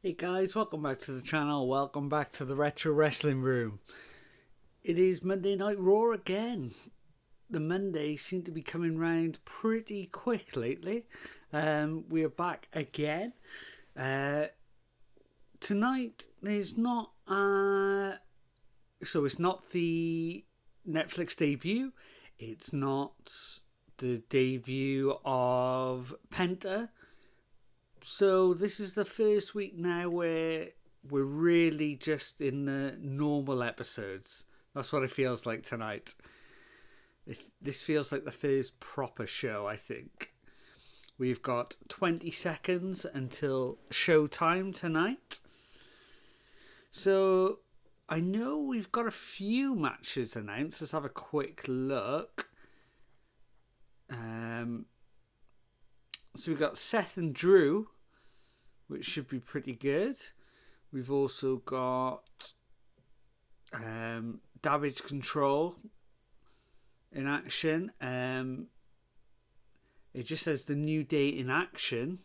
Hey guys, welcome back to the channel. Welcome back to the Retro Wrestling Room. It is Monday Night Raw again. The Mondays seem to be coming round pretty quick lately. We are back again. Tonight is not so it's not the Netflix debut. It's not the debut of Penta. So this is the first week now where we're really just in the normal episodes. That's what it feels like tonight. This feels like the first proper show, I think. We've got 20 seconds until showtime tonight. So I know we've got a few matches announced. Let's have a quick look. So we've got Seth and Drew, which should be pretty good. We've also got Damage Control in action. It just says the New Day in action.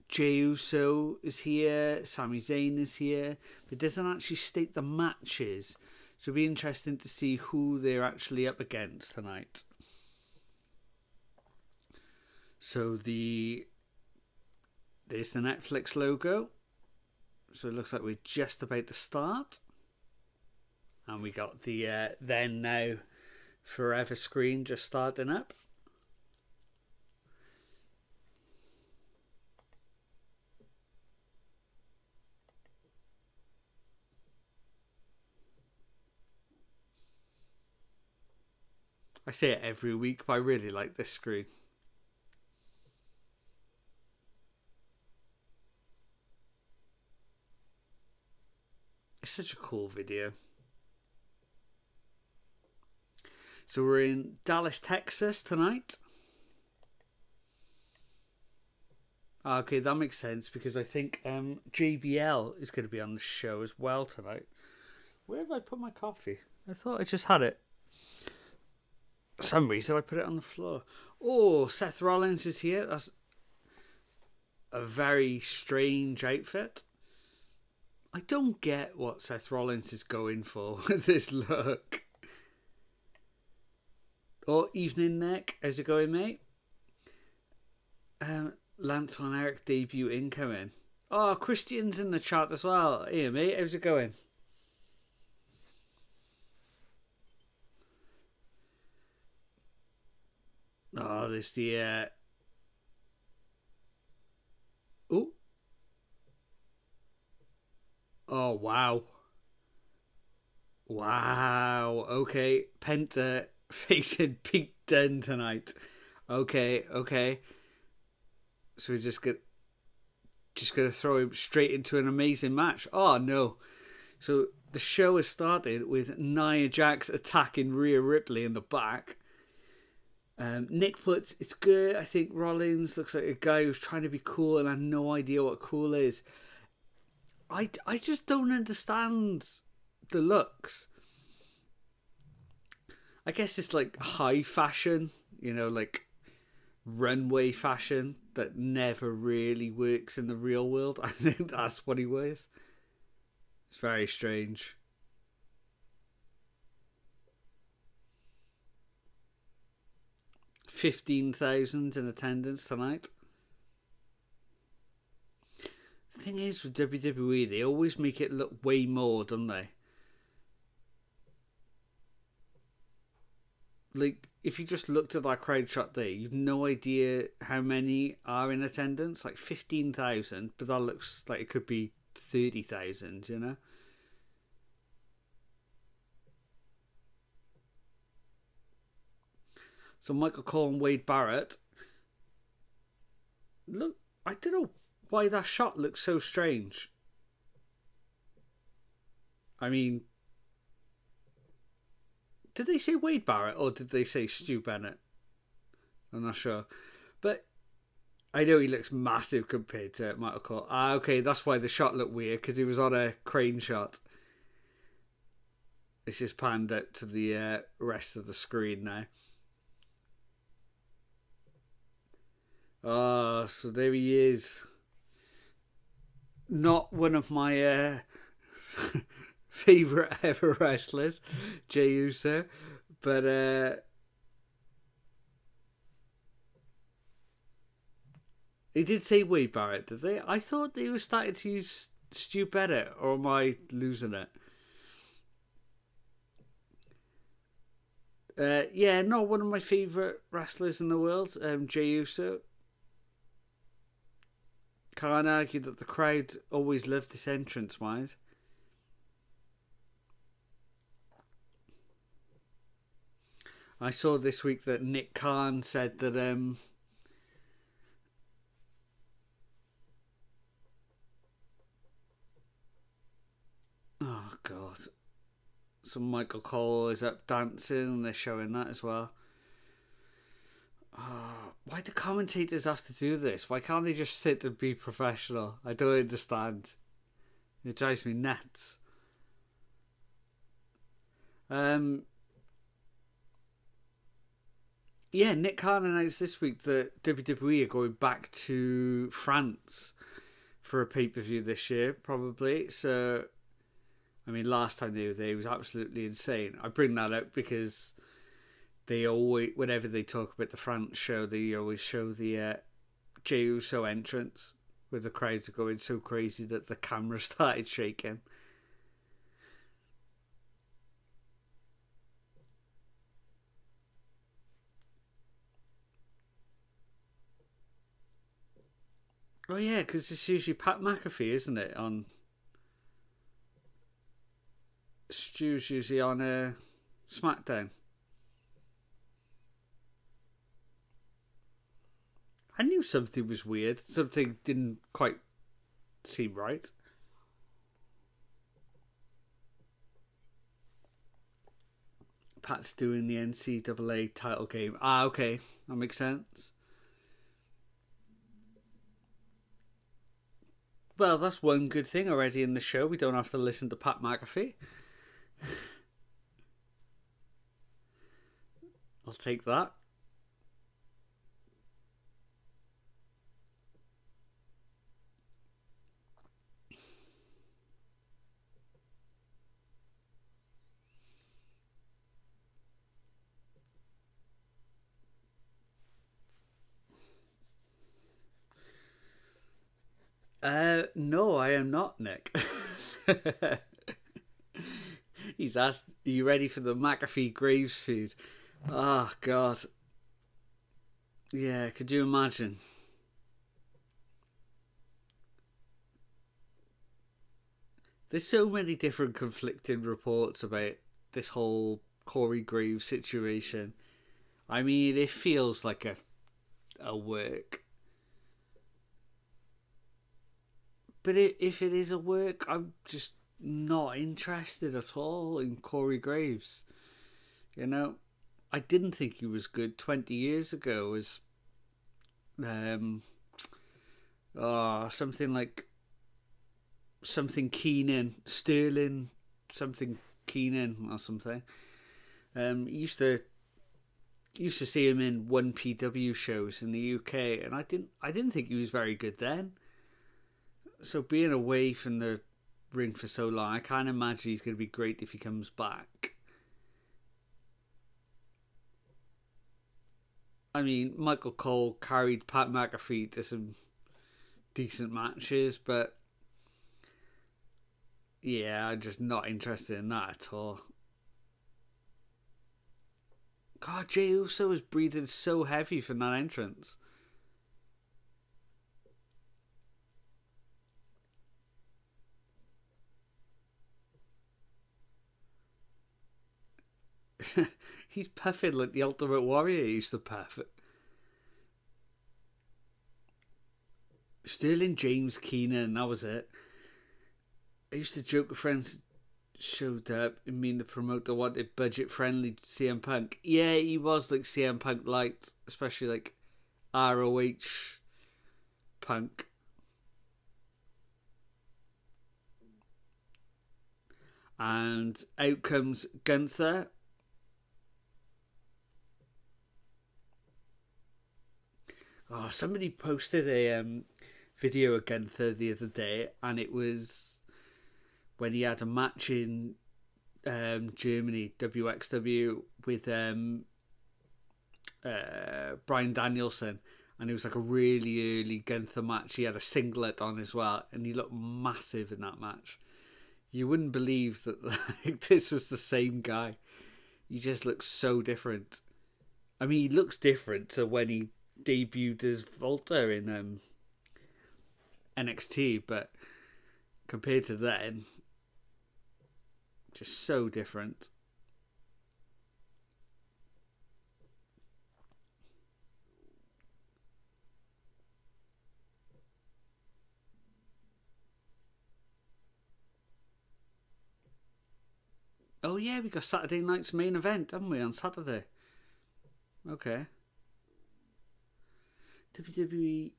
Jey Uso is here. Sami Zayn is here. But it doesn't actually state the matches. So it'll be interesting to see who they're actually up against tonight. So there's the Netflix logo. So it looks like we're just about to start. And we got the then now forever screen just starting up. I say it every week, but I really like this screen. It's such a cool video. So we're in Dallas, Texas tonight. Okay, that makes sense because I think JBL is going to be on the show as well tonight. Where have I put my coffee? I thought I just had it. For some reason I put it on the floor. Oh, Seth Rollins is here. That's a very strange outfit. I don't get what Seth Rollins is going for with this look. Oh, evening, Nick. How's it going, mate? Lance on Eric debut incoming. Oh, Christian's in the chat as well. Hey, mate. How's it going? Oh, there's the... Oh. Oh, wow. Wow. Okay. Penta facing Pete Dunne tonight. Okay. So we're just gonna throw him straight into an amazing match. Oh, no. So the show has started with Nia Jax attacking Rhea Ripley in the back. Nick puts, it's good. I think Rollins looks like a guy who's trying to be cool and I have no idea what cool is. I just don't understand the looks. I guess it's like high fashion, like runway fashion that never really works in the real world. I think that's what he wears. It's very strange. $15,000 in attendance tonight. The thing is with WWE, they always make it look way more, don't they? Like, if you just looked at that crowd shot there, you've no idea how many are in attendance. Like 15,000, but that looks like it could be 30,000, you know? So Michael Cole and Wade Barrett. Look, I don't know why that shot looks so strange. I mean, did they say Wade Barrett or did they say Stu Bennett? I'm not sure. But I know he looks massive compared to Michael Cole. Okay, that's why the shot looked weird, because he was on a crane shot. It's just panned out to the rest of the screen now. Ah, so there he is. Not one of my favorite ever wrestlers, Jey Uso, but they did say Wade Barrett, did they? I thought they were starting to use Stu Bennett, or am I losing it? Yeah, not one of my favourite wrestlers in the world, Jey Uso. Can't argue that the crowd always loved this entrance wise. I saw this week that Nick Khan said that oh god. So Michael Cole is up dancing and they're showing that as well. Oh, why do commentators have to do this? Why can't they just sit and be professional? I don't understand. It drives me nuts. Yeah, Nick Khan announced this week that WWE are going back to France for a pay-per-view this year, probably. So, I mean, last time they were there, it was absolutely insane. I bring that up because they always, whenever they talk about the France show, they always show the Jey Uso entrance where the crowds are going so crazy that the camera started shaking. Oh yeah, because it's usually Pat McAfee, isn't it? On Stu's usually on SmackDown. I knew something was weird. Something didn't quite seem right. Pat's doing the NCAA title game. Ah, okay. That makes sense. Well, that's one good thing already in the show. We don't have to listen to Pat McAfee. I'll take that. No, I am not, Nick. He's asked, are you ready for the McAfee Graves feud? Oh, God. Yeah, could you imagine? There's so many different conflicting reports about this whole Corey Graves situation. I mean, it feels like a work. But if it is a work, I'm just not interested at all in Corey Graves. You know, I didn't think he was good 20 years ago as um, something like something Keenan, Sterling, something Keenan or something. Used to see him in 1PW shows in the UK, and I didn't think he was very good then. So being away from the ring for so long, I can't imagine he's going to be great if he comes back. I mean, Michael Cole carried Pat McAfee to some decent matches, but yeah, I'm just not interested in that at all. God, Jey Uso was breathing so heavy from that entrance. He's puffing like the Ultimate Warrior used to puff. Sterling James Keenan, that was it. I used to joke with friends showed up and mean the promoter wanted budget friendly CM Punk. Yeah, he was like CM Punk light, especially like ROH Punk. And out comes Gunther. Oh, somebody posted a video of Gunther the other day, and it was when he had a match in Germany, WXW, with Bryan Danielson, and it was like a really early Gunther match. He had a singlet on as well, and he looked massive in that match. You wouldn't believe that like, this was the same guy. He just looks so different. I mean, he looks different to when he debuted as Volta in NXT, but compared to then, just so different. Oh yeah, we got Saturday night's main event, haven't we, on Saturday? Okay. WWE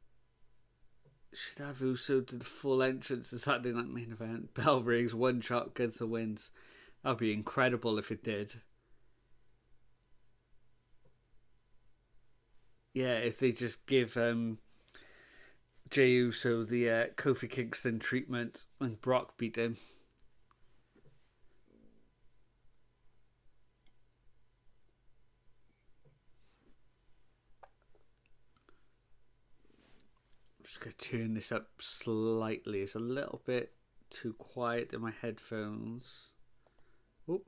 should have Uso do the full entrance to Saturday night main event. Bell rings, one shot, Gunther wins. That would be incredible if it did. Yeah, if they just give Jey Uso the Kofi Kingston treatment and Brock beat him. I'm just going to turn this up slightly. It's a little bit too quiet in my headphones. Oop.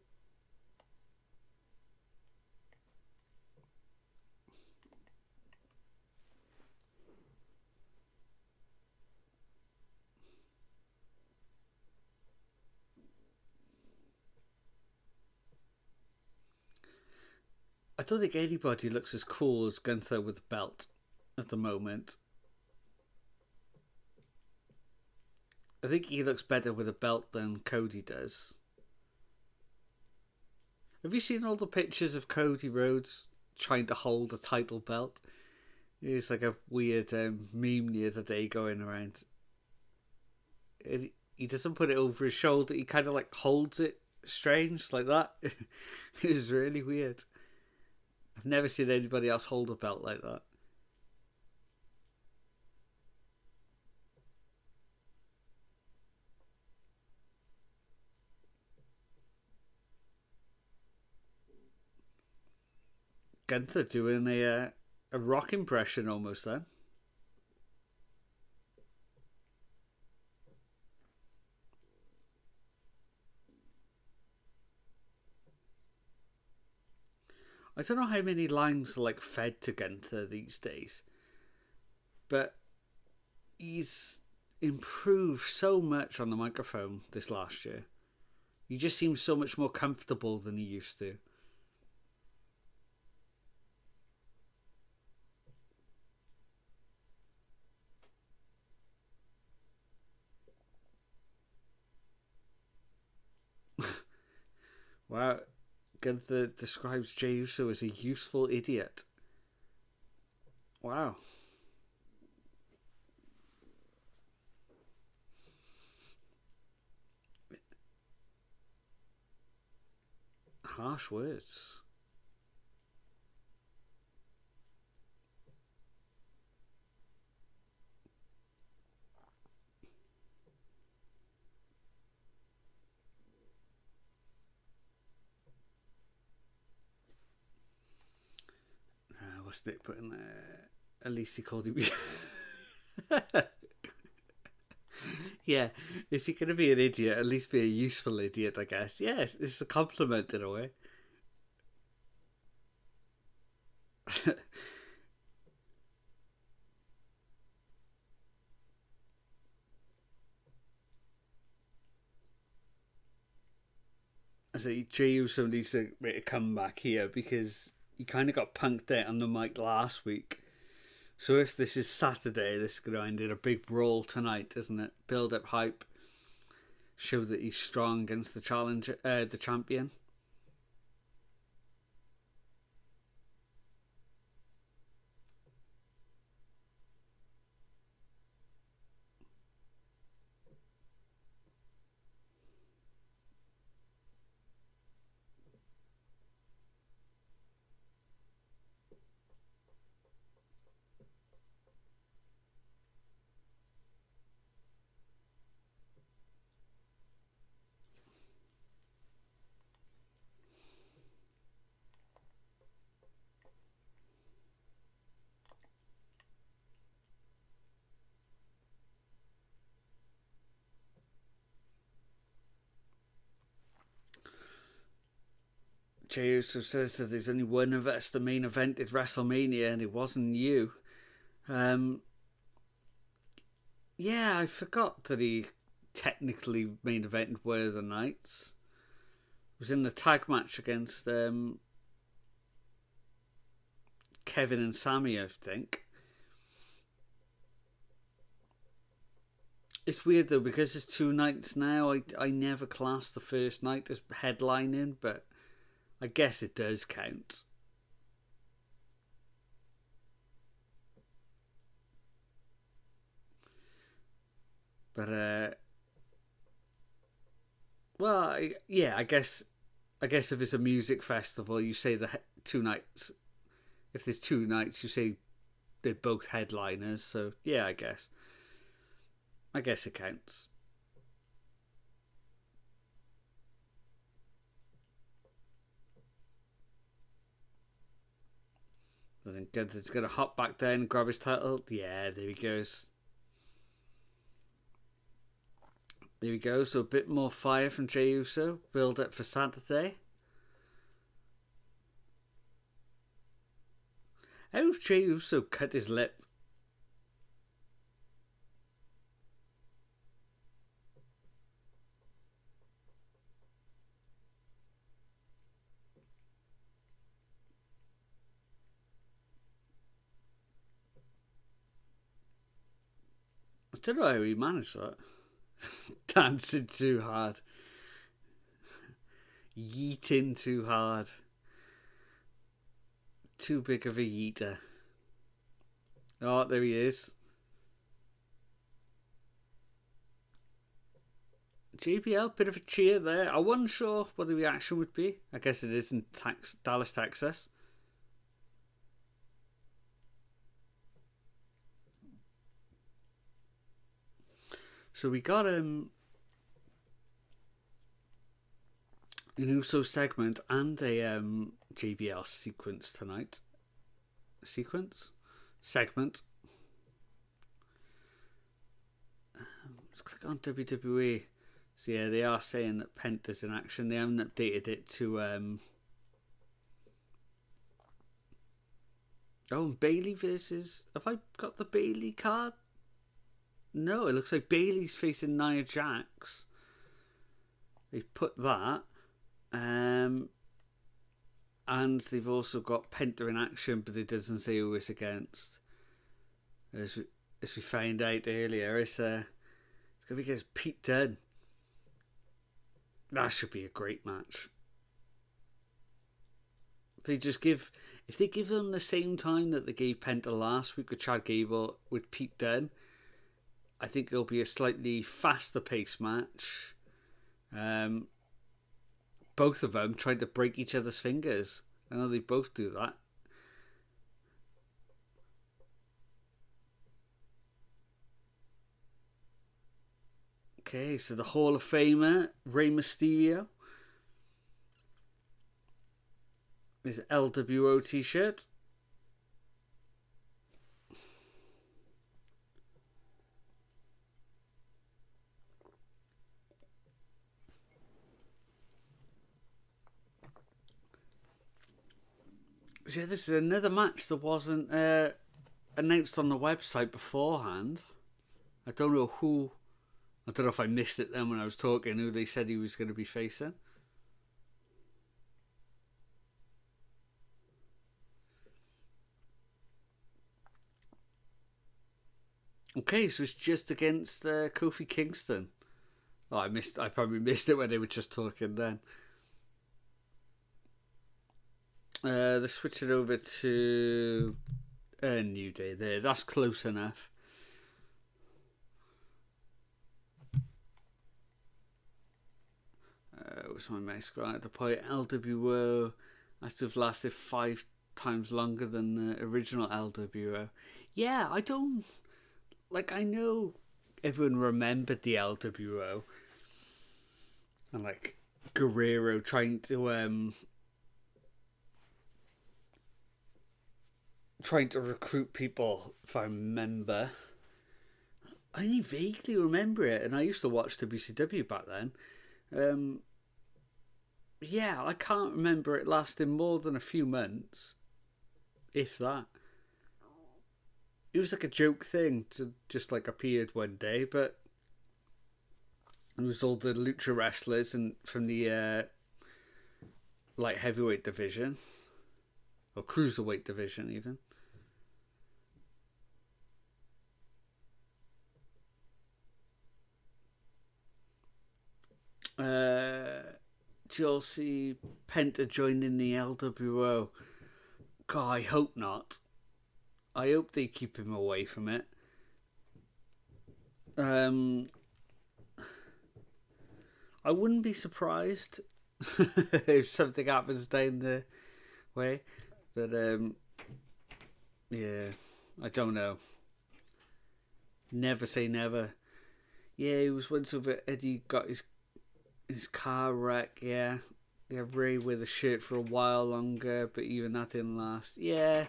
I don't think anybody looks as cool as Gunther with a belt at the moment. I think he looks better with a belt than Cody does. Have you seen all the pictures of Cody Rhodes trying to hold a title belt? It's like a weird meme the other day going around. He doesn't put it over his shoulder. He kind of like holds it strange like that. It was really weird. I've never seen anybody else hold a belt like that. Gunther doing a rock impression almost then. I don't know how many lines are like fed to Gunther these days, but he's improved so much on the microphone this last year. He just seems so much more comfortable than he used to. Wow, Gunther describes Jey Uso as a useful idiot. Wow. Harsh words. What's Nick putting there? At least he called him. Yeah, if you're going to be an idiot, at least be a useful idiot, I guess. Yes, it's a compliment in a way. I say Jey Uso needs to make a comeback here because he kind of got punked out on the mic last week. So if this is Saturday, this is going to end in a big brawl tonight, isn't it? Build up hype, show that he's strong against the challenger, the champion. Jey Uso says that there's only one of us the main event at WrestleMania, and it wasn't you. Yeah, I forgot that he technically main evented one of the nights. It was in the tag match against Kevin and Sammy, I think. It's weird though, because it's 2 nights now. I never classed the first night as headlining, but I guess it does count. But well, I guess if it's a music festival, you say the 2 nights. If there's 2 nights, you say they're both headliners. So yeah, I guess it counts. I think Gunther's gonna hop back there and grab his title. Yeah, there he goes. There we go. So a bit more fire from Jey Uso. Build up for Saturday. How's Jey Uso cut his lip? I don't know how he managed that. Dancing too hard. Yeeting too hard. Too big of a yeeter. Oh, there he is. JBL, bit of a cheer there. I wasn't sure what the reaction would be. I guess it is in Dallas, Texas. So we got an Uso segment and a JBL sequence tonight. Segment. Let's click on WWE. So yeah, they are saying that Penta's in action. They haven't updated it to Bailey versus. Have I got the Bailey card? No, it looks like Bailey's facing Nia Jax. They've put that. And they've also got Penta in action, but it doesn't say who it's against. As we found out earlier, it's going to be against Pete Dunne. That should be a great match. If they give them the same time that they gave Penta last week with Chad Gable with Pete Dunne, I think it'll be a slightly faster paced match. Both of them tried to break each other's fingers. I know they both do that. Okay, so the Hall of Famer, Rey Mysterio. His LWO t-shirt. So yeah, this is another match that wasn't announced on the website beforehand. I don't know if I missed it then when I was talking, who they said he was going to be facing. Okay, so it's just against Kofi Kingston. Oh, I probably missed it when they were just talking then. They switch it over to a New Day there. That's close enough. What's my mouse got at the point? LWO has to have lasted 5 times longer than the original LWO. Yeah, I don't... Like, I know everyone remembered the LWO. And, like, Guerrero trying to recruit people, if I remember. I only vaguely remember it, and I used to watch WCW back then. Yeah, I can't remember it lasting more than a few months, if that. It was like a joke thing to just like appeared one day, but it was all the lucha wrestlers and from the light heavyweight division or cruiserweight division even. Chelsea Penta joining the LWO. God, I hope not. I hope they keep him away from it. I wouldn't be surprised if something happens down the way, but yeah, I don't know. Never say never. Yeah, he was once over. Eddie got his car wreck. Yeah, Ray with a shirt for a while longer, but even that didn't last. Yeah,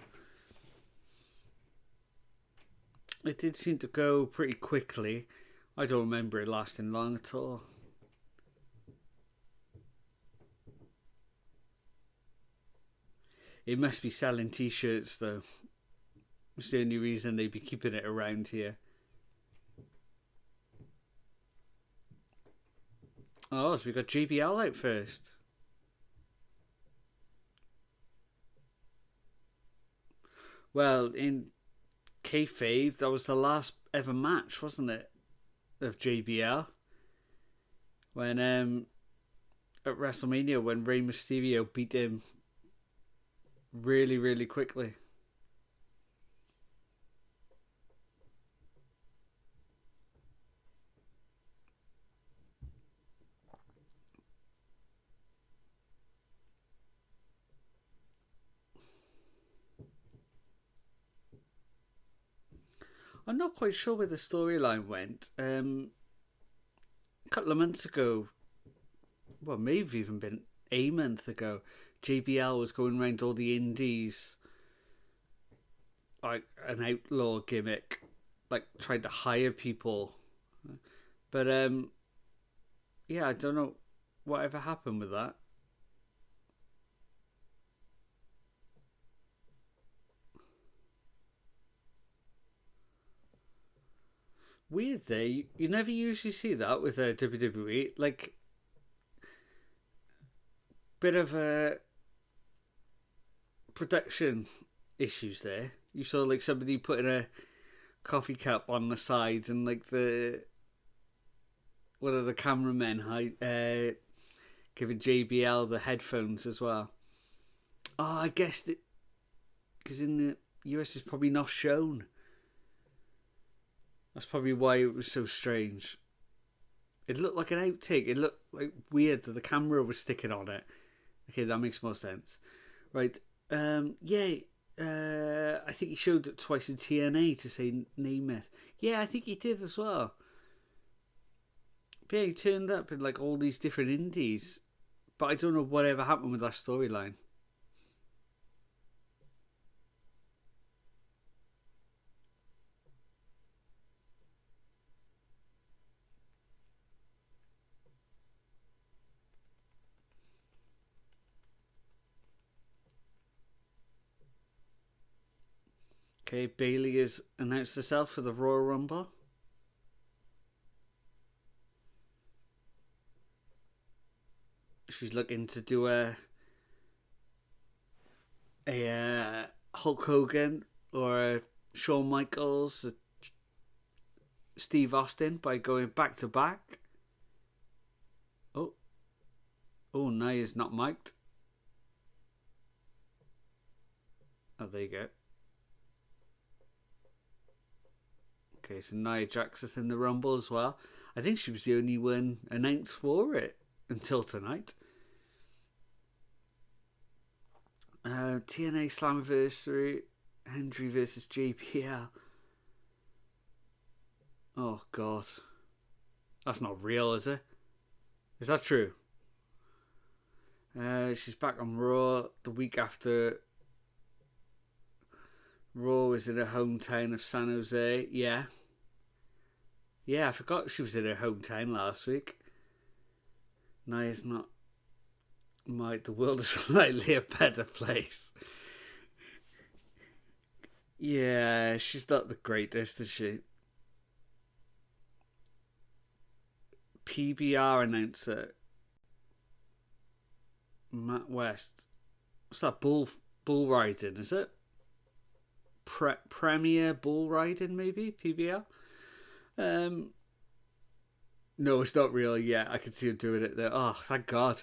it did seem to go pretty quickly. I don't remember it lasting long at all. It must be selling T-shirts though. It's the only reason they'd be keeping it around here. Oh, so we got JBL out first. Well, in kayfabe, that was the last ever match, wasn't it, of JBL? When at WrestleMania, when Rey Mysterio beat him really, really quickly. I'm not quite sure where the storyline went. A couple of months ago, well, maybe even been a month ago, JBL was going around all the indies like an outlaw gimmick, like trying to hire people. But yeah, I don't know whatever happened with that. Weird though, you never usually see that with WWE. Like, bit of a production issues there. You saw like somebody putting a coffee cup on the sides, and like the one of the cameramen giving JBL the headphones as well. Oh, I guess because in the US it's probably not shown. That's probably why it was so strange. It looked like an outtake. It looked like weird that the camera was sticking on it. Okay, that makes more sense. Right. Yeah. I think he showed it twice in TNA to say Nemeth. Yeah, I think he did as well. But yeah, he turned up in like all these different indies. But I don't know whatever happened with that storyline. Okay, Bailey has announced herself for the Royal Rumble. She's looking to do a Hulk Hogan or a Shawn Michaels, a Steve Austin by going back to back. Oh, Nia's not mic'd. Oh, there you go. Okay, so Nia Jax is in the Rumble as well. I think she was the only one announced for it until tonight. TNA Slammiversary, Hendry versus JPL. Oh, God. That's not real, is it? Is that true? She's back on Raw the week after Raw was in her hometown of San Jose. Yeah. Yeah, I forgot she was in her hometown last week. Nia's not The world is slightly a better place. Yeah, she's not the greatest, is she? PBR announcer Matt West. What's that? Bull riding, is it? Premier bull riding, maybe PBR. Um, no, it's not real. Yeah, I can see him doing it there. Oh, thank God.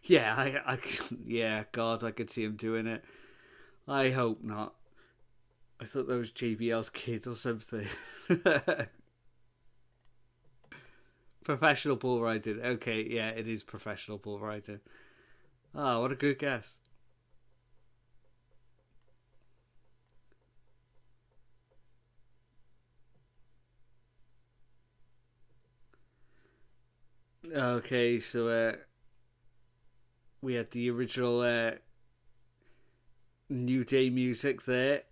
Yeah, yeah, God, I could see him doing it. I hope not. I thought that was JBL's kid or something. Professional bull riding. Okay, yeah, it is professional bull riding. Oh, what a good guess. Okay, so we had the original New Day music there,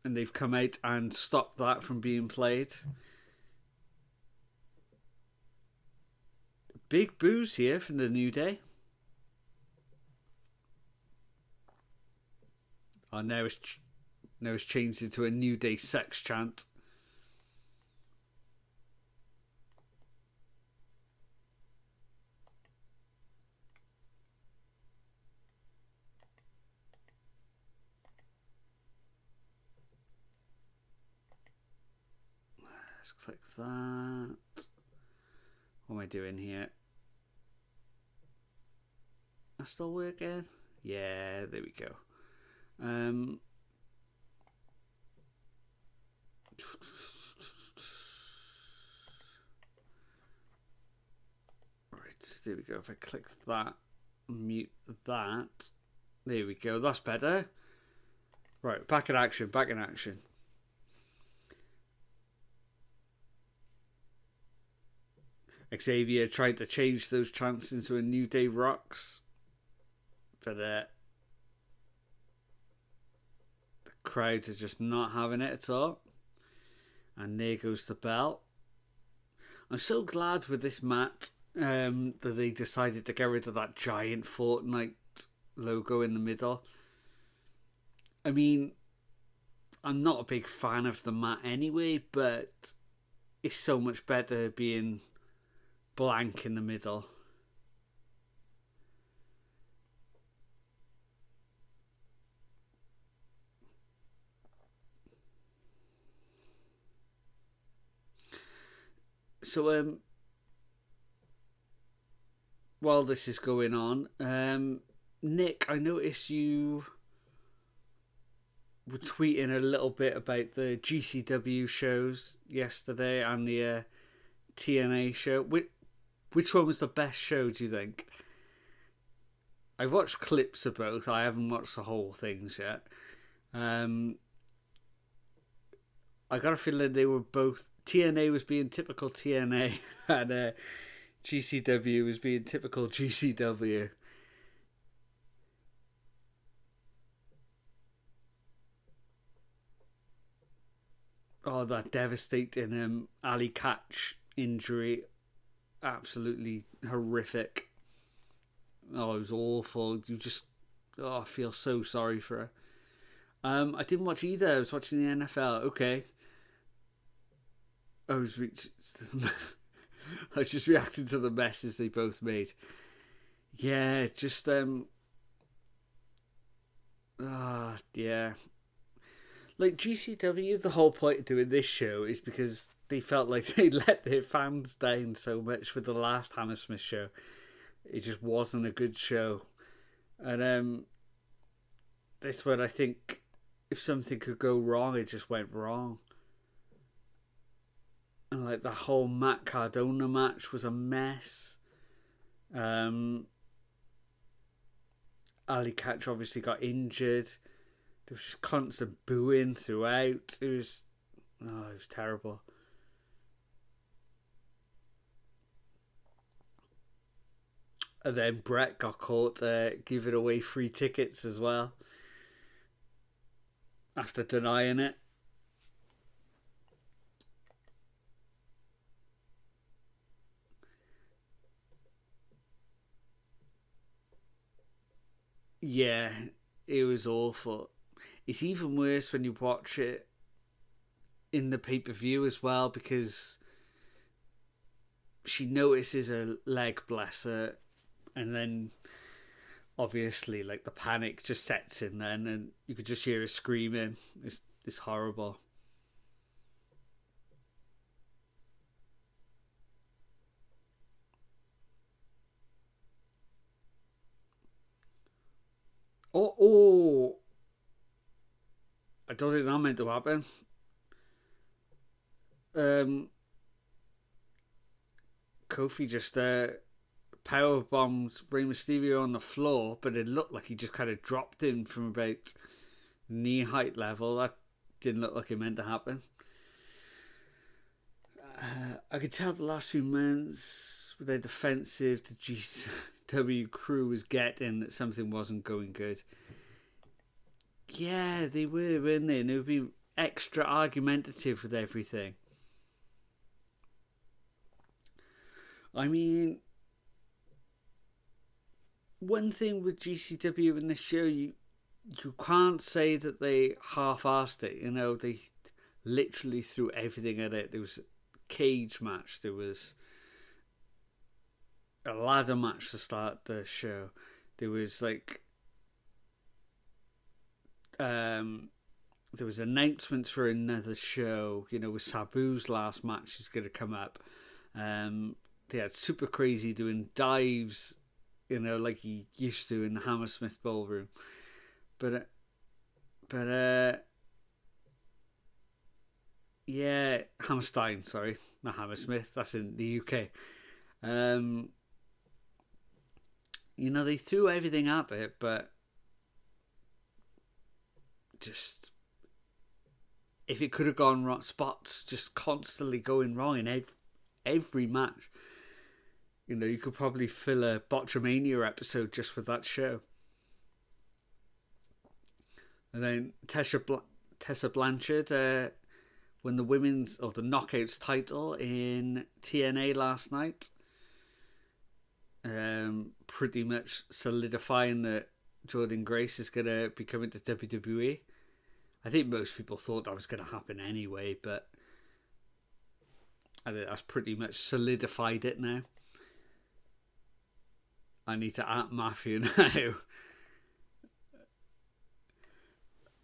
and they've come out and stopped that from being played. Big boos here from the New Day. Oh, now it's changed into a New Day sex chant. Let's click that. What am I doing here? That still working? Yeah, there we go. Right, there we go. If I click that, mute that. There we go. That's better. Right, back in action. Back in action. Xavier tried to change those chants into a New Day Rocks, but the crowds are just not having it at all. And there goes the bell. I'm so glad with this mat that they decided to get rid of that giant Fortnite logo in the middle. I mean, I'm not a big fan of the mat anyway, but it's so much better being blank in the middle. So while this is going on, Nick, I noticed you were tweeting a little bit about the GCW shows yesterday and the TNA show. Which one was the best show, do you think? I've watched clips of both. I haven't watched the whole things yet. I got a feeling they were both... TNA was being typical TNA and GCW was being typical GCW. Oh, that devastating alley catch injury. Absolutely horrific. Oh, it was awful. You just... Oh, I feel so sorry for her. I didn't watch either. I was watching the NFL. Okay. I was just reacting to the messes they both made. Yeah, just yeah. Like GCW, the whole point of doing this show is because they felt like they let their fans down so much with the last Hammersmith show. It just wasn't a good show. And this one, I think if something could go wrong, it just went wrong. And like the whole Matt Cardona match was a mess. Ali Catch obviously got injured. There was just constant booing throughout. It was terrible. And then Brett got caught giving away free tickets as well after denying it. Yeah, it was awful. It's even worse when you watch it in the pay per view as well, because she notices her leg, bless her, and then obviously like the panic just sets in then, and you could just hear her screaming. It's horrible. Oh, I don't think that meant to happen. Um, Kofi just power bombed Rey Mysterio on the floor, but it looked like he just kind of dropped him from about knee height level. That didn't look like it meant to happen. I could tell the last few months with their defensive, the GW crew was getting that something wasn't going good. Yeah, they were, weren't they? And they would be extra argumentative with everything. I mean, one thing with GCW in this show, you can't say that they half-assed it. You know, they literally threw everything at it. There was a cage match. There was a ladder match to start the show. There was like there was announcements for another show. You know, with Sabu's last match is going to come up. They had Super Crazy doing dives, you know, like he used to in the Hammersmith Ballroom. But yeah, Hammerstein, sorry, not Hammersmith. That's in the UK. You know, they threw everything at it, but just if it could have gone wrong, spots just constantly going wrong in every match. You know, you could probably fill a Botchamania episode just with that show. And then Tessa Blanchard won the women's or the Knockouts title in TNA last night. Pretty much solidifying that Jordynne Grace is going to be coming to WWE. I think most people thought that was going to happen anyway, but I think that's pretty much solidified it now. I need to at Matthew now.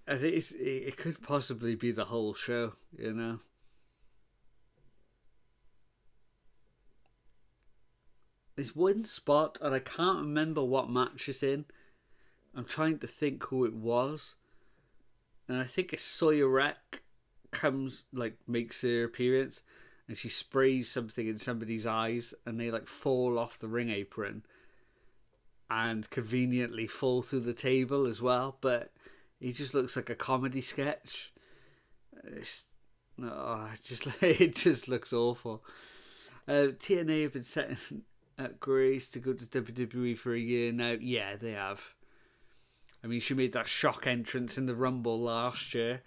I think it could possibly be the whole show, you know. There's one spot, and I can't remember what match it's in. I'm trying to think who it was, and I think it's Sawyer Wreck comes, like, makes her appearance, and she sprays something in somebody's eyes, and they like fall off the ring apron, and conveniently fall through the table as well. But he just looks like a comedy sketch. It just looks awful. TNA have been setting at Grace to go to WWE for a year now. Yeah, they have. I mean, she made that shock entrance in the Rumble last year,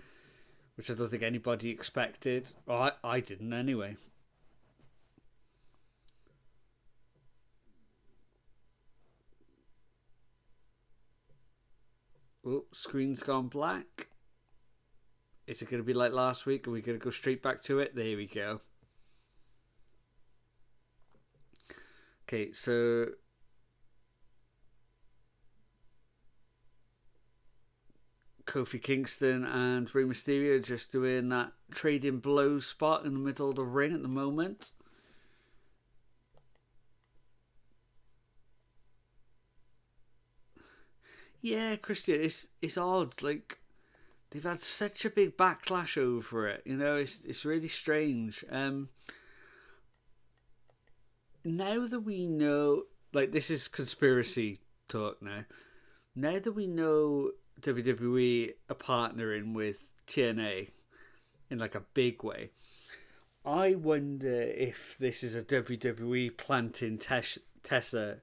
which I don't think anybody expected. Well, I didn't anyway. Oh, screen's gone black. Is it going to be like last week? Are we going to go straight back to it? There we go. Okay, so Kofi Kingston and Rey Mysterio just doing that trading blows spot in the middle of the ring at the moment. Yeah, Christian, it's odd. Like, they've had such a big backlash over it. You know, it's really strange. Now that we know, like, this is conspiracy talk now. Now that we know WWE are partnering with TNA in like a big way, I wonder if this is a WWE planting Tessa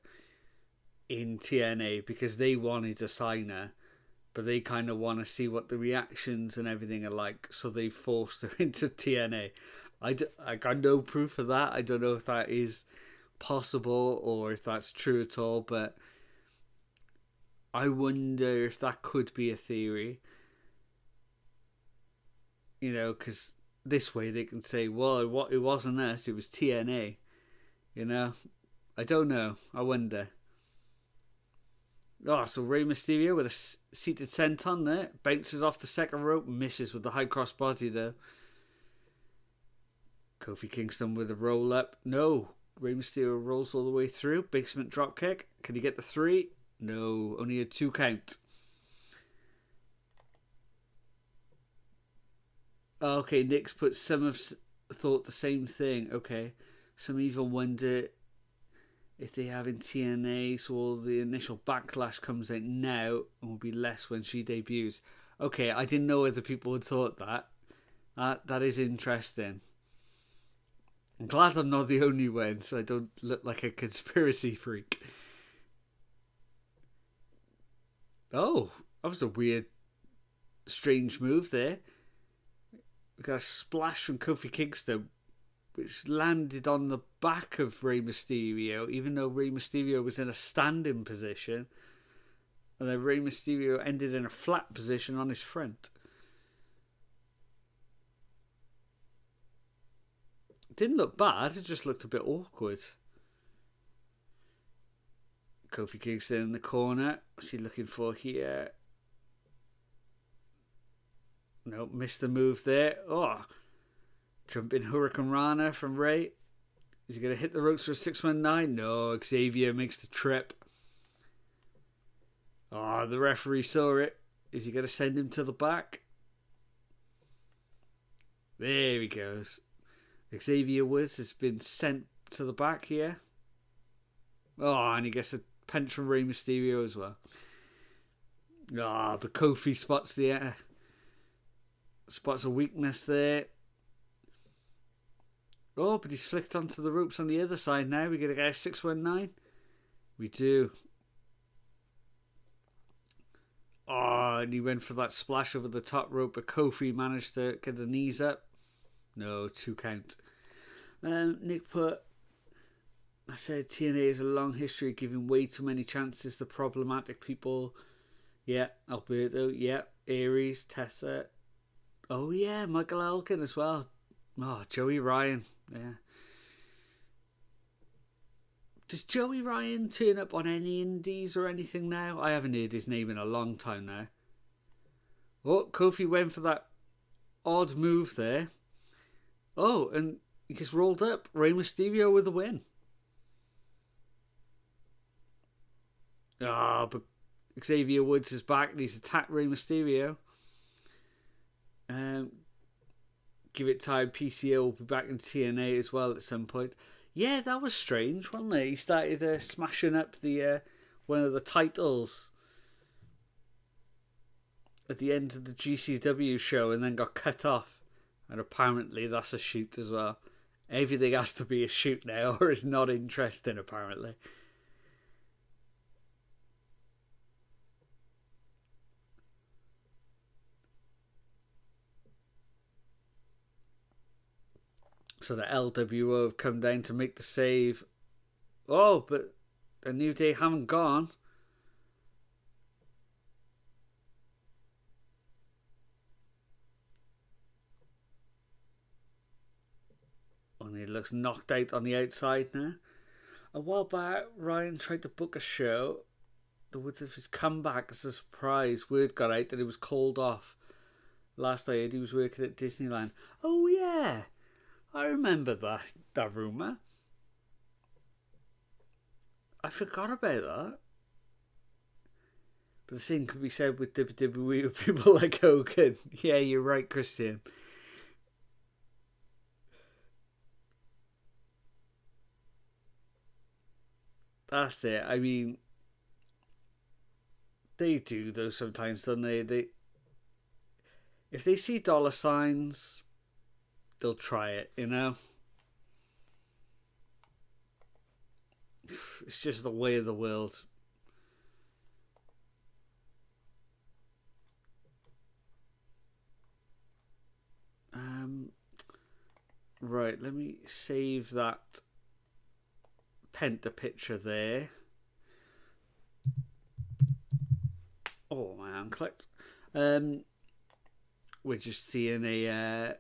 in TNA because they wanted to sign her, but they kind of want to see what the reactions and everything are like, so they forced her into TNA. I got no proof of that. I don't know if that is possible or if that's true at all, but I wonder if that could be a theory. You know, because this way they can say, well, it wasn't us, it was TNA. You know? I don't know. I wonder. Oh, so Rey Mysterio with a seated senton there. Bounces off the second rope. Misses with the high cross body though. Kofi Kingston with a roll up. No. Rey Mysterio rolls all the way through. Basement drop kick. Can he get the 3? No. Only a 2 count. Okay, Nick's put some have thought the same thing. Okay. Some even wonder if they have in TNA, so all the initial backlash comes out now and will be less when she debuts. Okay, I didn't know other people had thought that. That is interesting. I'm glad I'm not the only one, so I don't look like a conspiracy freak. Oh, that was a weird, strange move there. We got a splash from Kofi Kingston, which landed on the back of Rey Mysterio, even though Rey Mysterio was in a standing position. And then Rey Mysterio ended in a flat position on his front. It didn't look bad, it just looked a bit awkward. Kofi Kingston in the corner. What's he looking for here? Nope, missed the move there. Oh, jumping Hurricane Rana from Rey. Is he going to hit the ropes for a 619? No, Xavier makes the trip. Oh, the referee saw it. Is he going to send him to the back? There he goes. Xavier Woods has been sent to the back here. Oh, and he gets a punch from Rey Mysterio as well. Ah, but Kofi spots a weakness there. Oh, but he's flicked onto the ropes on the other side now. We get a guy 619. We do. Oh, and he went for that splash over the top rope, but Kofi managed to get the knees up. No, 2 count. Nick put, I said TNA has a long history of giving way too many chances to problematic people. Yeah, Alberto. Yeah, Aries, Tessa. Oh yeah, Michael Elkin as well. Oh, Joey Ryan. Yeah. Does Joey Ryan turn up on any indies or anything now? I haven't heard his name in a long time now. Oh, Kofi went for that odd move there. Oh, and he gets rolled up. Rey Mysterio with a win. Ah, but Xavier Woods is back and he's attacked Rey Mysterio. Give it time. PCO will be back in TNA as well at some point. Yeah, that was strange, wasn't it? He started smashing up the one of the titles at the end of the GCW show and then got cut off. And apparently that's a shoot as well. Everything has to be a shoot now or it's not interesting, apparently. So the LWO have come down to make the save. Oh, but a New Day haven't gone. And he looks knocked out on the outside now. A while back, Ryan tried to book a show. The word of his comeback as a surprise. Word got out that it was called off. Last I heard, he was working at Disneyland. Oh yeah, I remember that rumour. I forgot about that. But the same could be said with WWE with people like Hogan. Yeah, you're right, Christian. That's it. I mean, they do though sometimes, don't they? If they see dollar signs, they'll try it, you know? It's just the way of the world. Right, let me save that Penta picture there. Oh, my unclicked. We're just seeing a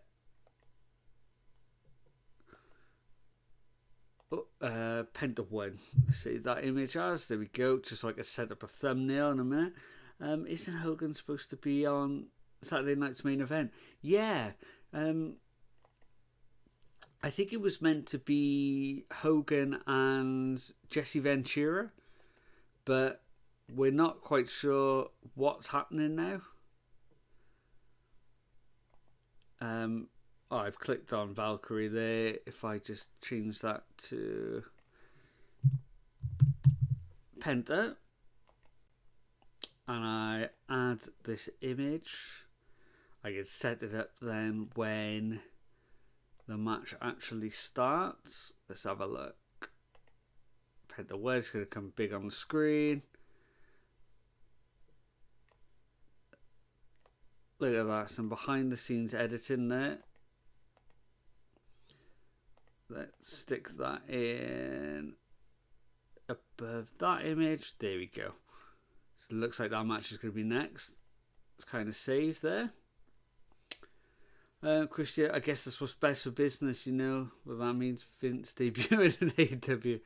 Penta one. See that image as? There we go. Just so I can set up a thumbnail in a minute. Isn't Hogan supposed to be on Saturday night's main event? Yeah. I think it was meant to be Hogan and Jesse Ventura, but we're not quite sure what's happening now. I've clicked on Valkyrie there. If I just change that to Penta and I add this image, I can set it up then when the match actually starts. Let's have a look. Penta word's going to come big on the screen. Look at that, some behind the scenes editing there. Let's stick that in above that image. There we go. So it looks like that match is going to be next. It's kind of saved there. Christian, I guess that's what's best for business, you know. Well, that means Vince debuting in AEW.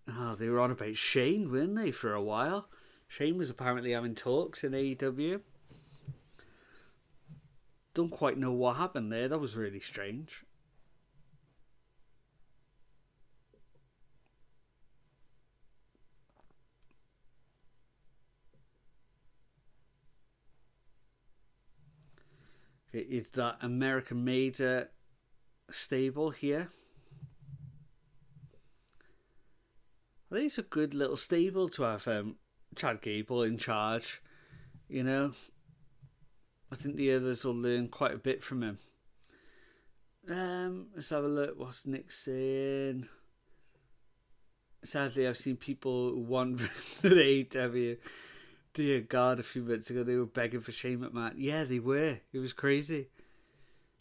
Oh, they were on about Shane, weren't they, for a while? Shane was apparently having talks in AEW. Don't quite know what happened there. That was really strange. Okay, it's that American-made stable here. I think it's a good little stable to have Chad Gable in charge, you know. I think the others will learn quite a bit from him. Let's have a look. What's Nick saying? Sadly, I've seen people who want the AEW. Dear God, a few minutes ago they were begging for Shane McMahon. Yeah, they were. It was crazy.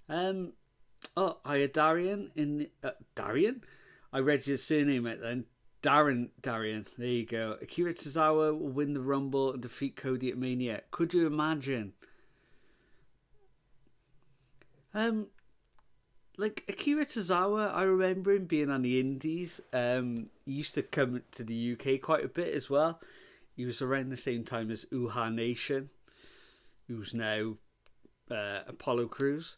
Oh, I had Darian in Darian? I read your surname out then. Darian. There you go. Akira Tozawa will win the Rumble and defeat Cody at Mania. Could you imagine? Like Akira Tozawa, I remember him being on the Indies. He used to come to the UK quite a bit as well. He was around the same time as Uhaa Nation, who's now Apollo Crews.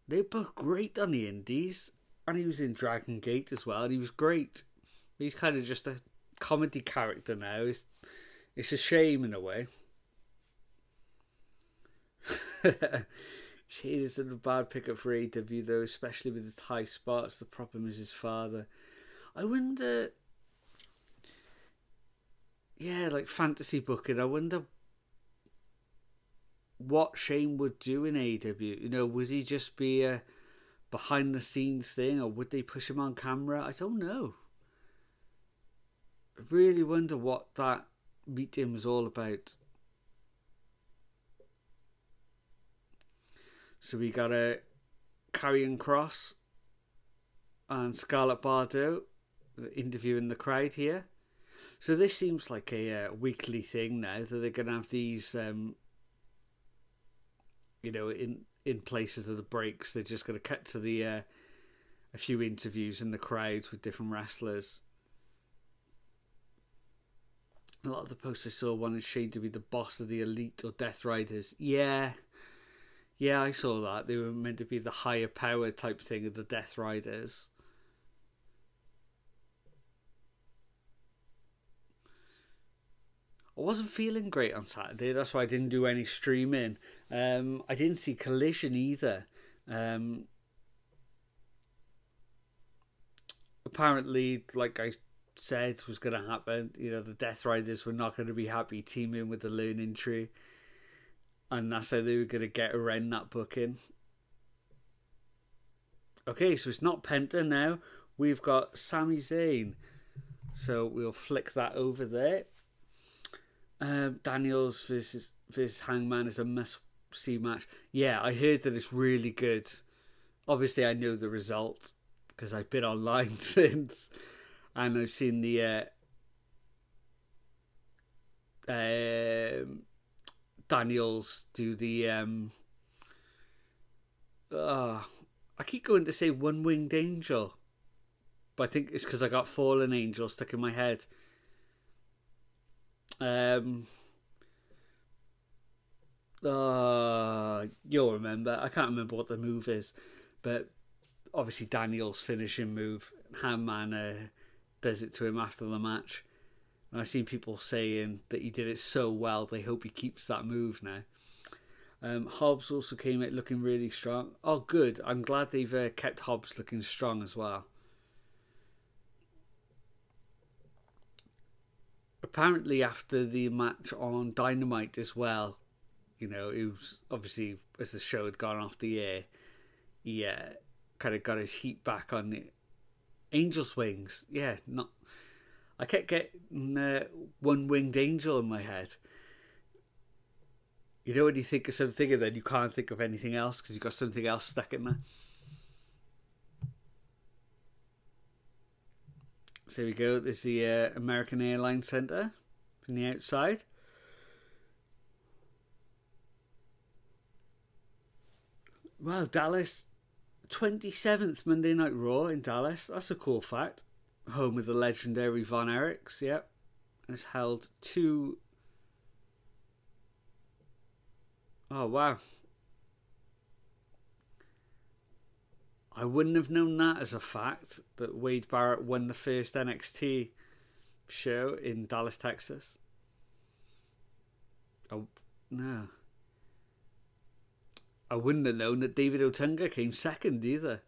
They're both great on the Indies, and he was in Dragon Gate as well. And he was great. He's kind of just a comedy character now. It's a shame in a way. Shane isn't a bad pickup for AW though, especially with his high spots. The problem is his father. I wonder, yeah, like fantasy booking. I wonder what Shane would do in AW. You know, would he just be a behind the scenes thing, or would they push him on camera? I don't know. I really wonder what that meeting was all about. So we got a Karrion Kross and Scarlett Bordeaux interviewing the crowd here. So this seems like a weekly thing now that they're going to have these, you know, in places of the breaks. They're just going to cut to the a few interviews in the crowds with different wrestlers. A lot of the posts I saw wanted Shane to be the boss of the Elite or Death Riders. Yeah, I saw that. They were meant to be the higher power type thing of the Death Riders. I wasn't feeling great on Saturday. That's why I didn't do any streaming. I didn't see Collision either. Apparently, like I said, was going to happen. You know, the Death Riders were not going to be happy teaming with the Learning Tree. And that's how they were going to get around that booking. Okay, so it's not Penta now. We've got Sami Zayn. So we'll flick that over there. Daniels versus Hangman is a must-see match. Yeah, I heard that it's really good. Obviously, I know the result because I've been online since. And I've seen the Daniels do the I keep going to say One Winged Angel, but I think it's because I got Fallen Angel stuck in my head. You'll remember. I can't remember what the move is, but obviously Daniel's finishing move, Hangman does it to him after the match. And I've seen people saying that he did it so well, they hope he keeps that move now. Hobbs also came out looking really strong. Oh, good. I'm glad they've kept Hobbs looking strong as well. Apparently, after the match on Dynamite as well, you know, it was obviously as the show had gone off the air, he kind of got his heat back on the Angel's Wings. Yeah, not. I kept getting One Winged Angel in my head. You know when you think of something and then you can't think of anything else because you've got something else stuck in there. So here we go. There's the American Airlines Centre from the outside. Wow, Dallas. 27th Monday Night Raw in Dallas. That's a cool fact. Home of the legendary Von Erichs, yep. And it's held two... Oh, wow. I wouldn't have known that as a fact, that Wade Barrett won the first NXT show in Dallas, Texas. Oh, no. I wouldn't have known that David Otunga came second either.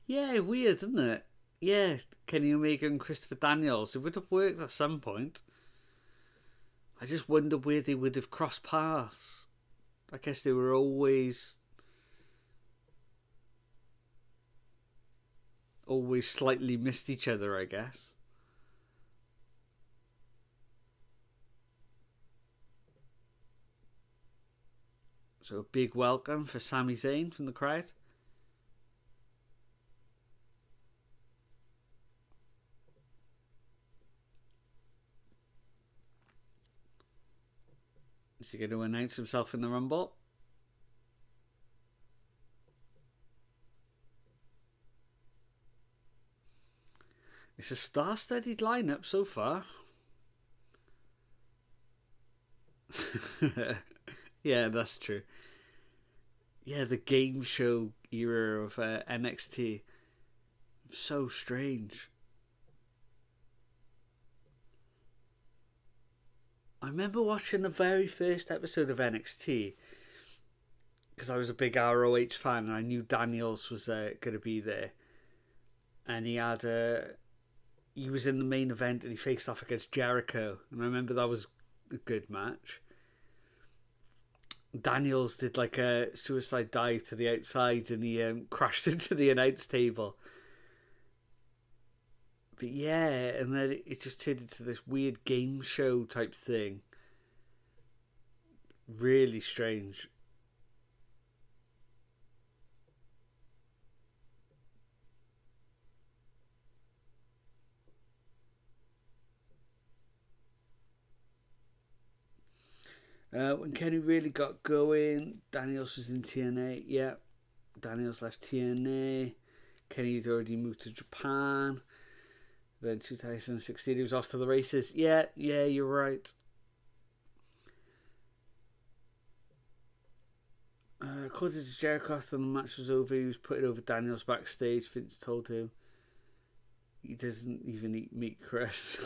Yeah, weird, isn't it? Yeah, Kenny Omega and Christopher Daniels. It would have worked at some point. I just wonder where they would have crossed paths. I guess they were always slightly missed each other, I guess. So a big welcome for Sami Zayn from the crowd. Is he going to announce himself in the Rumble? It's a star-studded lineup so far. Yeah, that's true. Yeah, the game show era of NXT. So strange. I remember watching the very first episode of NXT because I was a big ROH fan and I knew Daniels was going to be there. And he was in the main event and he faced off against Jericho. And I remember that was a good match. Daniels did like a suicide dive to the outside and he crashed into the announce table. But yeah, and then it just turned into this weird game show type thing. Really strange. When Kenny really got going, Daniels was in TNA. Yeah, Daniels left TNA. Kenny had already moved to Japan. Then 2016, he was off to the races. Yeah, you're right. According to Jericho, after the match was over, he was putting over Daniels backstage. Vince told him he doesn't even eat meat, Chris.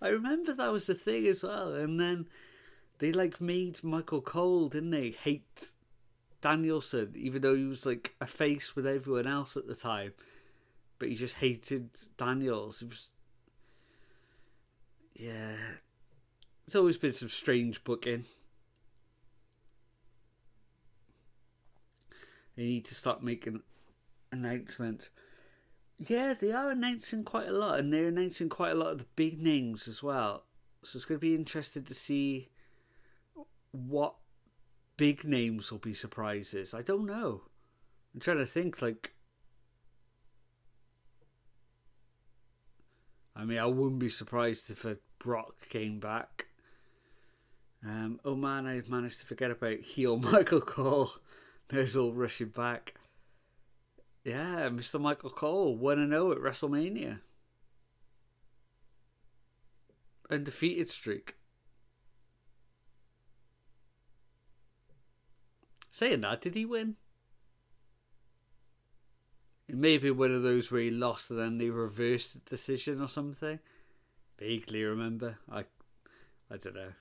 I remember that was the thing as well. And then they like made Michael Cole, didn't they, hate Danielson, even though he was like a face with everyone else at the time. But he just hated Daniels. It was, yeah. It's always been some strange booking. They need to start making announcements. Yeah, they are announcing quite a lot, and they're announcing quite a lot of the big names as well. So it's going to be interesting to see what big names will be surprises. I don't know. I'm trying to think, like, I mean, I wouldn't be surprised if a Brock came back. Oh man, I managed to forget about heel Michael Cole. There's all rushing back. Yeah, Mr. Michael Cole, 1-0 at WrestleMania. Undefeated streak. Saying that, did he win? It may be one of those where he lost and then they reversed the decision or something. Vaguely remember. I don't know.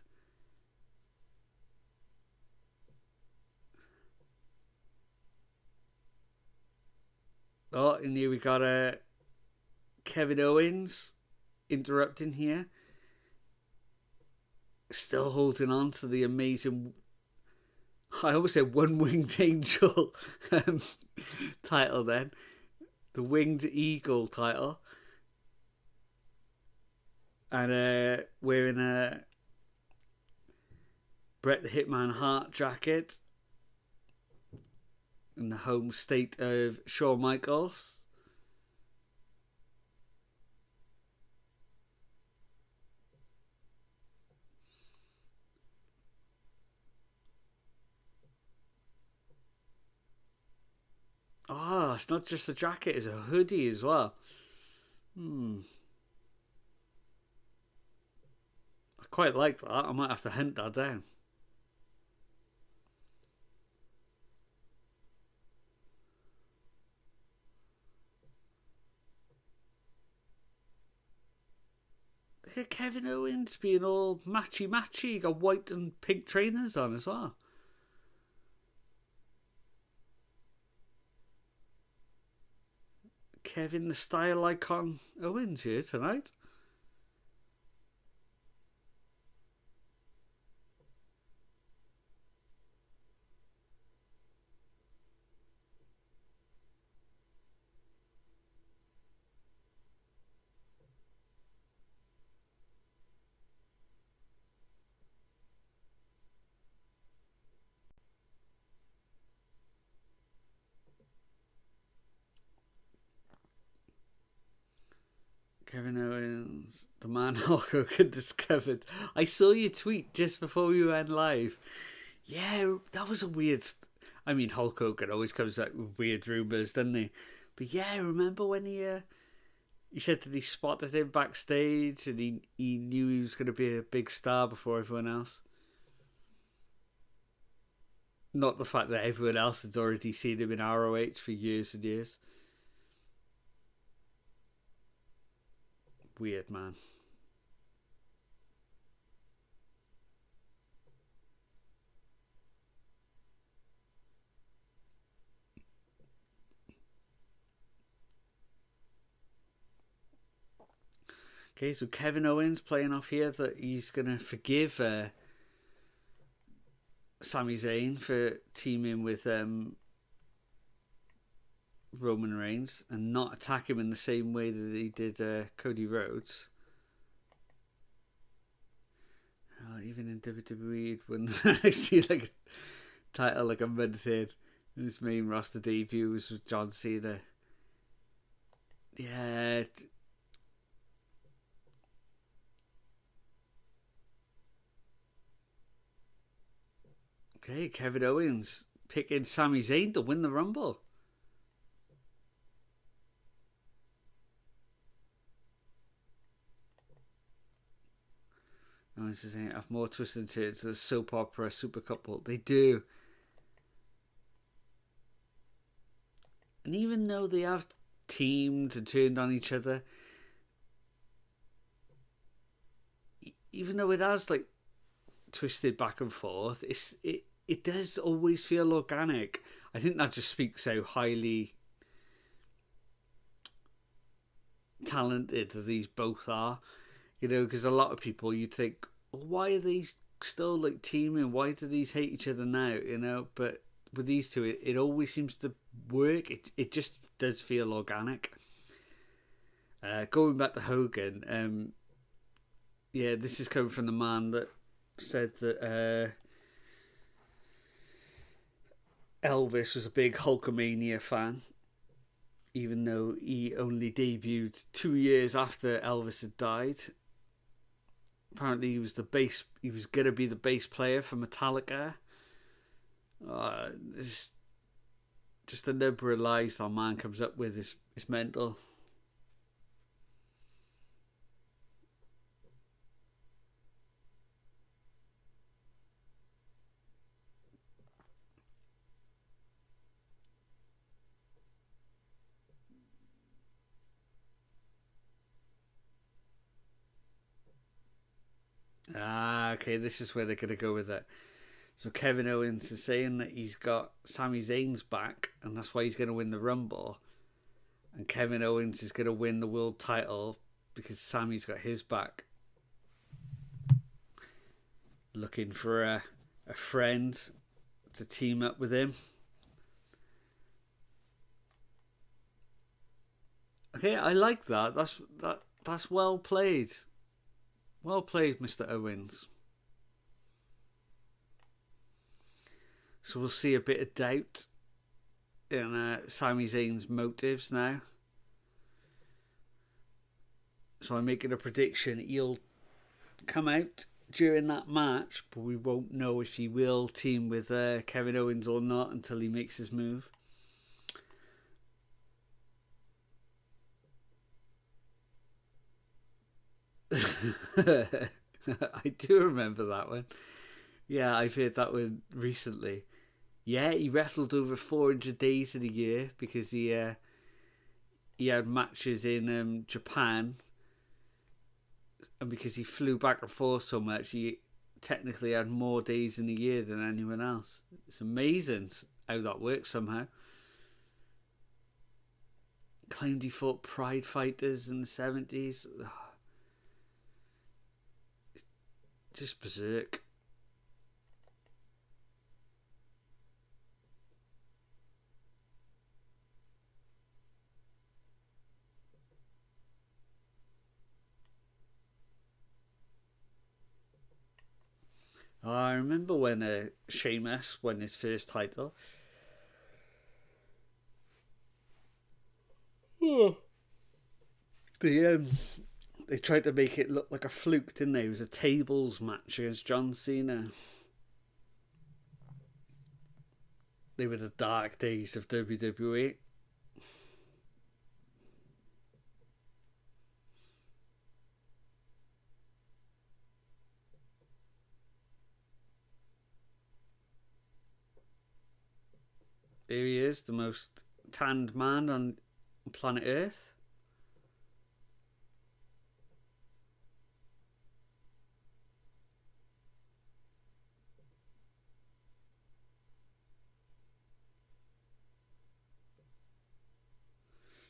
Oh, and here we got Kevin Owens interrupting here. Still holding on to the amazing, I always said one-winged angel title then. The Winged Eagle title. And wearing a Bret the Hitman Hart jacket. In the home state of Shawn Michaels. Oh, it's not just a jacket, it's a hoodie as well. I quite like that. I might have to hunt that down. Look at Kevin Owens being all matchy. He got white and pink trainers on as well. Kevin the style icon Owens here tonight. Kevin Owens, the man Hulk Hogan discovered. I saw your tweet just before we went live. Yeah, that was a weird. I mean, Hulk Hogan always comes out with weird rumours, doesn't he? But yeah, remember when he said that he spotted him backstage and he knew he was going to be a big star before everyone else? Not the fact that everyone else had already seen him in ROH for years and years. Weird, man. Okay, so Kevin Owens playing off here that he's going to forgive Sami Zayn for teaming with Roman Reigns and not attack him in the same way that he did Cody Rhodes. Even in WWE, when I see like a title like a month in, his main roster debut was with John Cena. Yeah. Okay, Kevin Owens picking Sami Zayn to win the Rumble. I was just saying, have more twists and turns to the soap opera super couple. They do. And even though they have teamed and turned on each other, even though it has like twisted back and forth, it does always feel organic. I think that just speaks how highly talented these both are. You know, because a lot of people, you'd think, well, why are these still like teaming? Why do these hate each other now? You know, but with these two, it always seems to work. It just does feel organic. Going back to Hogan, yeah, this is coming from the man that said that Elvis was a big Hulkamania fan. even though he only debuted 2 years after Elvis had died. Apparently, he was the bass. He was gonna be the bass player for Metallica. It's just the number of lies that man comes up with is mental. Okay, this is where they're going to go with it. So Kevin Owens is saying that he's got Sami Zayn's back, and that's why he's going to win the Rumble. And Kevin Owens is going to win the world title because Sami's got his back. Looking for a friend to team up with him. Okay, I like that. That's well played. Well played, Mr. Owens. So we'll see a bit of doubt in Sami Zayn's motives now. So I'm making a prediction. He'll come out during that match, but we won't know if he will team with Kevin Owens or not until he makes his move. I do remember that one. Yeah, I've heard that one recently. Yeah, he wrestled over 400 days in a year because he had matches in Japan, and because he flew back and forth so much, he technically had more days in a year than anyone else. It's amazing how that works somehow. Claimed he fought Pride fighters in the 70s. Just berserk. I remember when Sheamus won his first title. They tried to make it look like a fluke, didn't they? It was a tables match against John Cena. They were the dark days of WWE. Here he is, the most tanned man on planet Earth.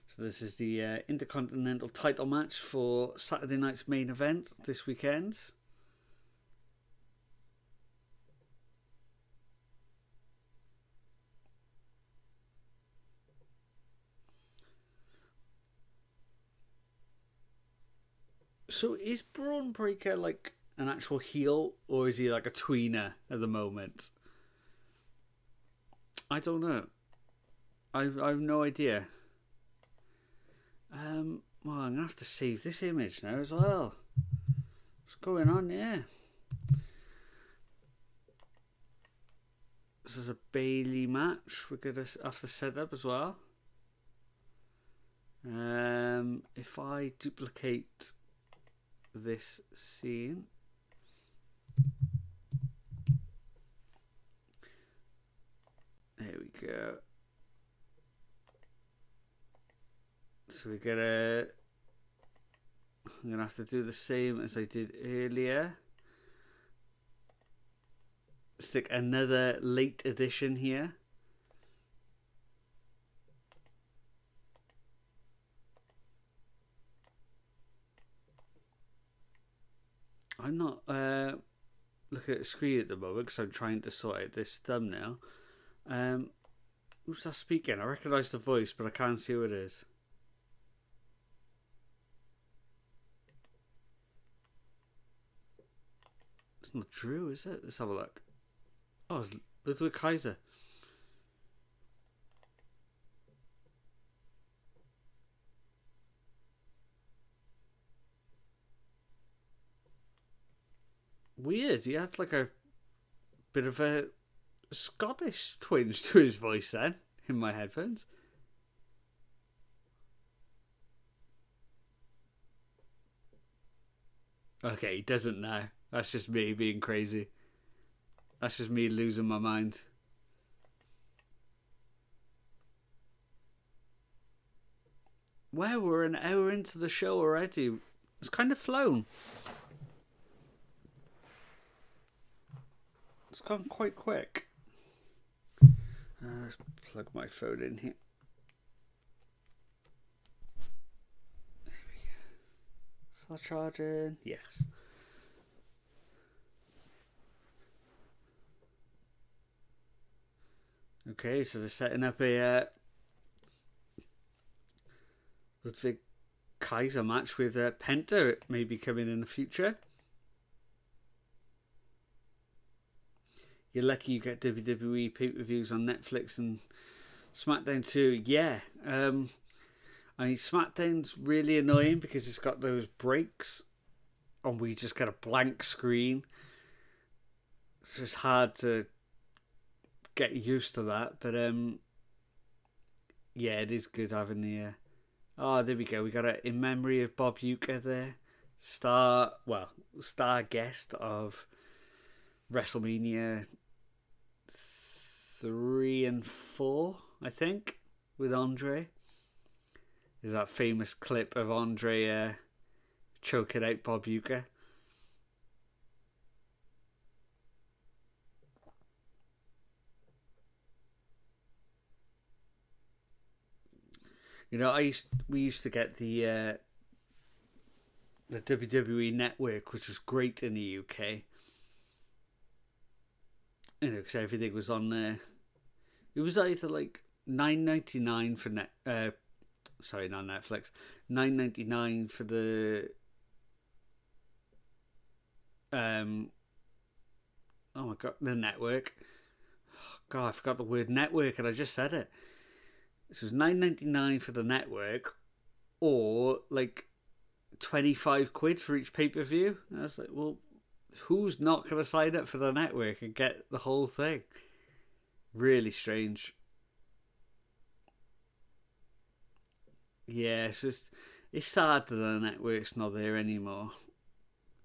So this is the Intercontinental title match for Saturday night's main event this weekend. So is Braun Breaker like an actual heel, or is he like a tweener at the moment? I don't know. I've no idea. Well, I'm gonna have to save this image now as well. What's going on here? This is a Bailey match. We're gonna have to set up as well. If I duplicate this scene, there we go. So I'm gonna have to do the same as I did earlier. Stick another late edition here. I'm not looking at the screen at the moment because I'm trying to sort out this thumbnail. Who's that speaking? I recognise the voice, but I can't see who it is. It's not Drew, is it? Let's have a look. Oh, it's Ludwig Kaiser. Weird. He had like a bit of a Scottish twinge to his voice then in my headphones. Okay, he doesn't now. That's just me being crazy. That's just me losing my mind. Well, we're an hour into the show already. It's kind of flown. It's gone quite quick. Let's plug my phone in here. There we go. Start charging. Yes. Okay, so they're setting up a Ludwig Kaiser match with Penta. It may be coming in the future. You're lucky you get WWE pay-per-views on Netflix and SmackDown too. Yeah. I mean, SmackDown's really annoying because it's got those breaks and we just get a blank screen. So it's hard to get used to that. But yeah, it is good having the... oh, there we go. We got a In Memory of Bob Uecker there. Star guest of WrestleMania 3 and 4, I think, with Andre. There's that famous clip of Andre choking out Bob Uecker. You know, we used to get the WWE Network, which was great in the UK. You know, because everything was on there. It was either like $9.99 for sorry, not Netflix. $9.99 for the oh my god, the network. Oh god, I forgot the word network, and I just said it. This was $9.99 for the network, or like 25 quid for each pay-per-view. And I was like, well, who's not going to sign up for the network and get the whole thing? Really strange. Yeah, it's sad that the network's not there anymore.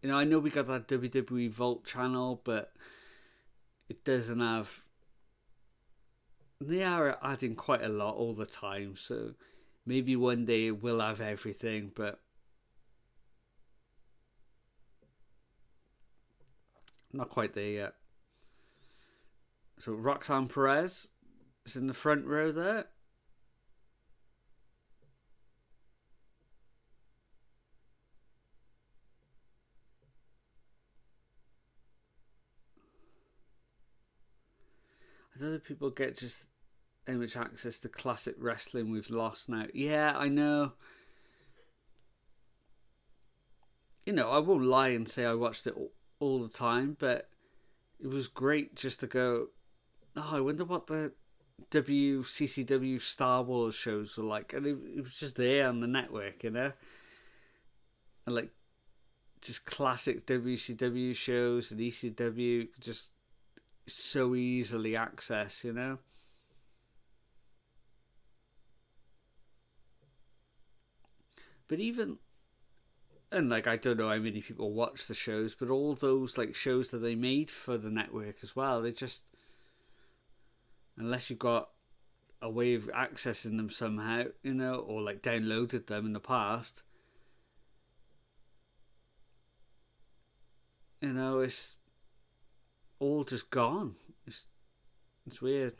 You know, I know we got that WWE Vault channel, but it doesn't have... They are adding quite a lot all the time, so maybe one day we'll have everything, but not quite there yet. So Roxanne Perez is in the front row there. I don't know if people get just how much access to classic wrestling we've lost now. Yeah, I know. You know, I won't lie and say I watched it all the time, but it was great just to go, oh, I wonder what the WCCW Star Wars shows were like. And it was just there on the network, you know? And like, just classic WCW shows and ECW, just so easily access, you know? But even, and like, I don't know how many people watch the shows, but all those like shows that they made for the network as well, they just, unless you've got a way of accessing them somehow, you know, or like downloaded them in the past, you know, it's all just gone. It's weird.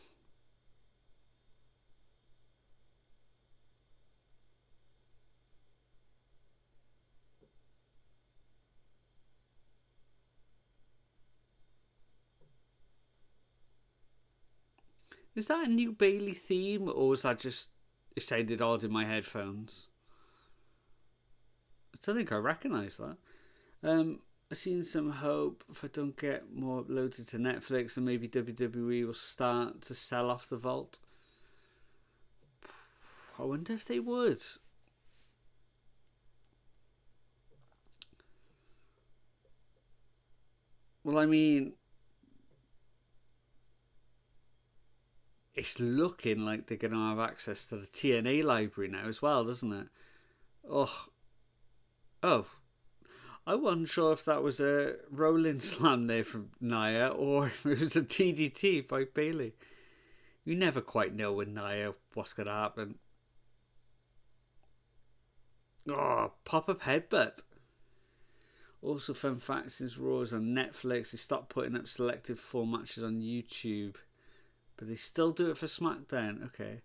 Is that a new Bailey theme, or was that just it sounded odd in my headphones? I don't think I recognise that. I've seen some hope if I don't get more uploaded to Netflix, and maybe WWE will start to sell off the vault. I wonder if they would. Well, I mean, it's looking like they're going to have access to the TNA library now as well, doesn't it? Oh, oh. I wasn't sure if that was a rolling slam there from Nia or if it was a TDT by Bailey. You never quite know with Nia what's going to happen. Oh, pop-up headbutt. Also, fun facts is Raw is on Netflix. They stopped putting up selective full matches on YouTube. But they still do it for SmackDown. Okay.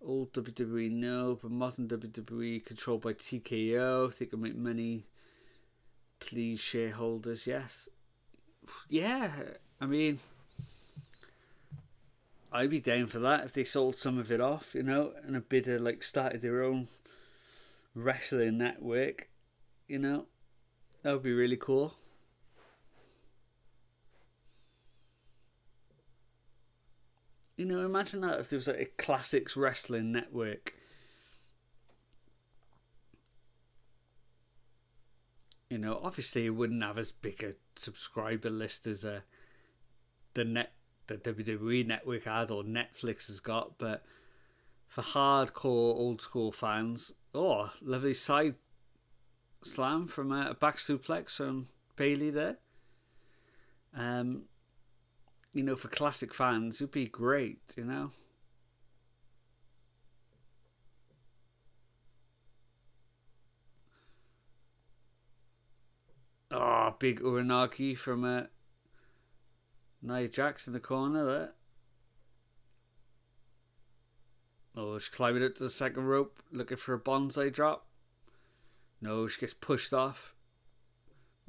Old WWE, no. But modern WWE controlled by TKO. They can make money. Please, shareholders, yes. Yeah, I mean, I'd be down for that if they sold some of it off, you know, and a bit of like started their own wrestling network, you know. That would be really cool. You know, imagine that if there was like a classics wrestling network. You know, obviously it wouldn't have as big a subscriber list as the WWE network had or Netflix has got, but for hardcore old school fans, oh, lovely side slam from a back suplex from Bailey there. You know, for classic fans, it'd be great, you know. Oh, big Uranagi from Nia Jax in the corner there. Oh, she's climbing up to the second rope, looking for a bonsai drop. No, she gets pushed off.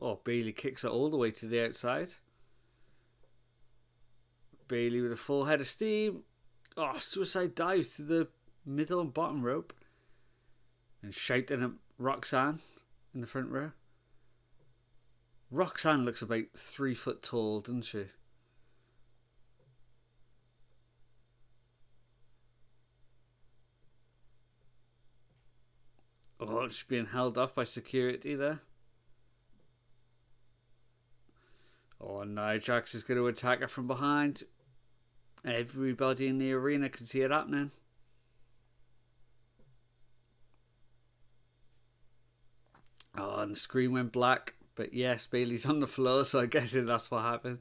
Oh, Bailey kicks her all the way to the outside. Bailey with a full head of steam. Oh, suicide dive to the middle and bottom rope. And shouting at Roxanne in the front row. Roxanne looks about 3 foot tall, doesn't she? Oh, she's being held off by security there. Oh, Nia Jax is going to attack her from behind. Everybody in the arena can see it happening. Oh, and the screen went black. But yes, Bailey's on the floor, so I guess that's what happened.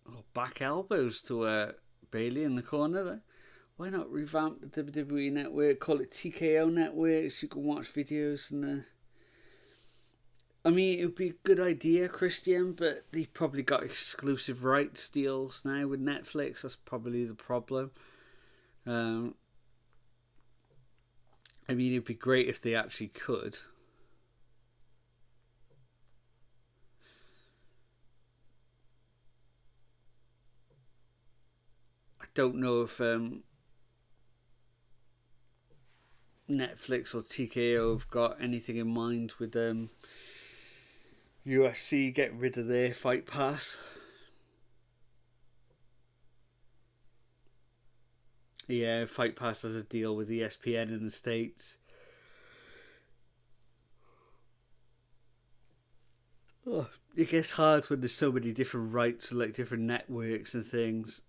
Oh, back elbows to Bailey in the corner there. Why not revamp the WWE network, call it TKO Network, so you can watch videos and I mean, it would be a good idea, Christian, but they've probably got exclusive rights deals now with Netflix. That's probably the problem. I mean, it'd be great if they actually could. I don't know if Netflix or TKO have got anything in mind with UFC getting rid of their Fight Pass. Yeah, Fight Pass has a deal with ESPN in the States. Oh, it gets hard when there's so many different rights, like different networks and things.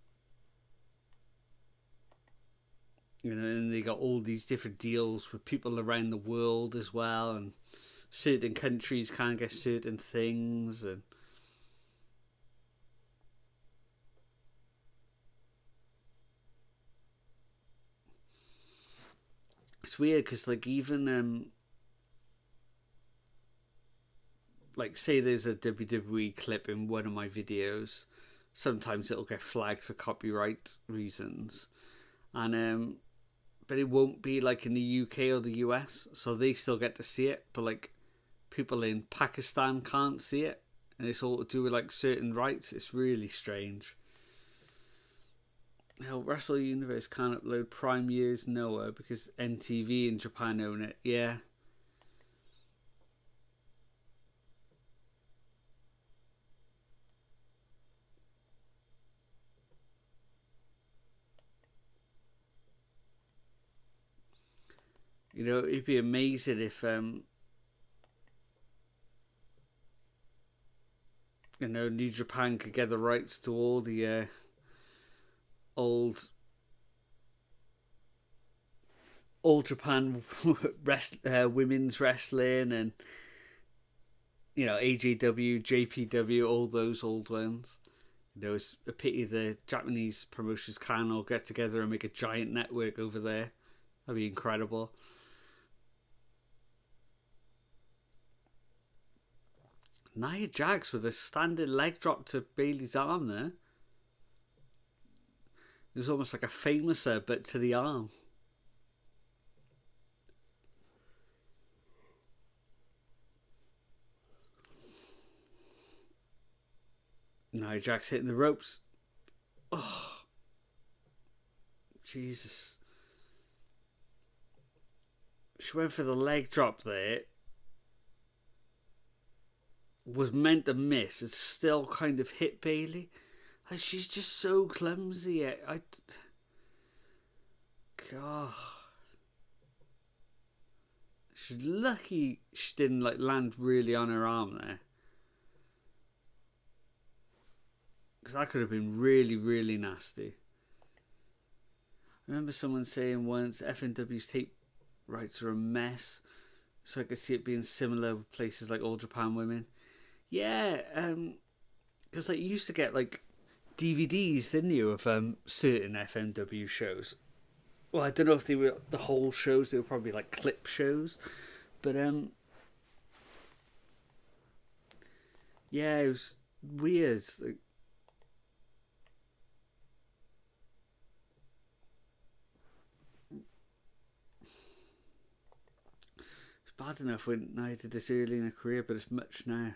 You know, and they got all these different deals with people around the world as well, and certain countries can't get certain things, and it's weird because like even like say there's a WWE clip in one of my videos, sometimes it'll get flagged for copyright reasons, and but it won't be like in the UK or the US, so they still get to see it, but like people in Pakistan can't see it, and it's all to do with like certain rights. It's really strange. Hell, Wrestle Universe can't upload Prime Years Noah because NTV in Japan own it. Yeah. You know, it'd be amazing if you know, New Japan could get the rights to all the old All Japan women's wrestling, and you know, AJW, JPW, all those old ones. You know, it's a pity the Japanese promotions can't all get together and make a giant network over there. That'd be incredible. Nia Jax with a standing leg drop to Bayley's arm there. It was almost like a famouser, but to the arm. Nia Jax hitting the ropes. Oh, Jesus. She went for the leg drop there. Was meant to miss. It still kind of hit Bayley. She's just so clumsy. God. She's lucky she didn't land really on her arm there. Because that could have been really, really nasty. I remember someone saying once FNW's tape rights are a mess. So I could see it being similar with places like All Japan Women. Yeah, because you used to get DVDs, didn't you, of certain FMW shows. Well, I don't know if they were the whole shows; they were probably clip shows. But yeah, it was weird. It's bad enough when I did this early in a career, but it's much now.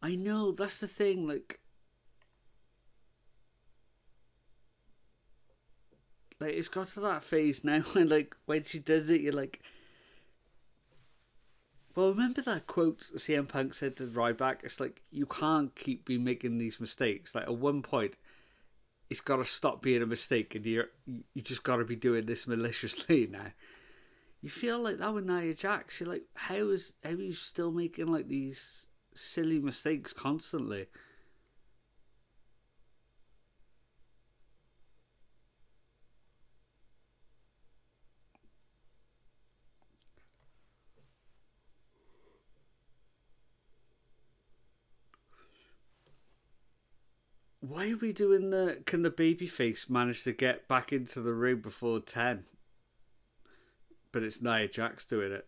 I know, that's the thing, it's got to that phase now when when she does it, you're well, remember that quote CM Punk said to Ryback? It's you can't keep making these mistakes. At one point, it's got to stop being a mistake, and you just got to be doing this maliciously now. You feel like that with Nia Jax. You're how are you still making these silly mistakes constantly? Why are we doing can the babyface manage to get back into the ring before 10? But it's Nia Jax doing it.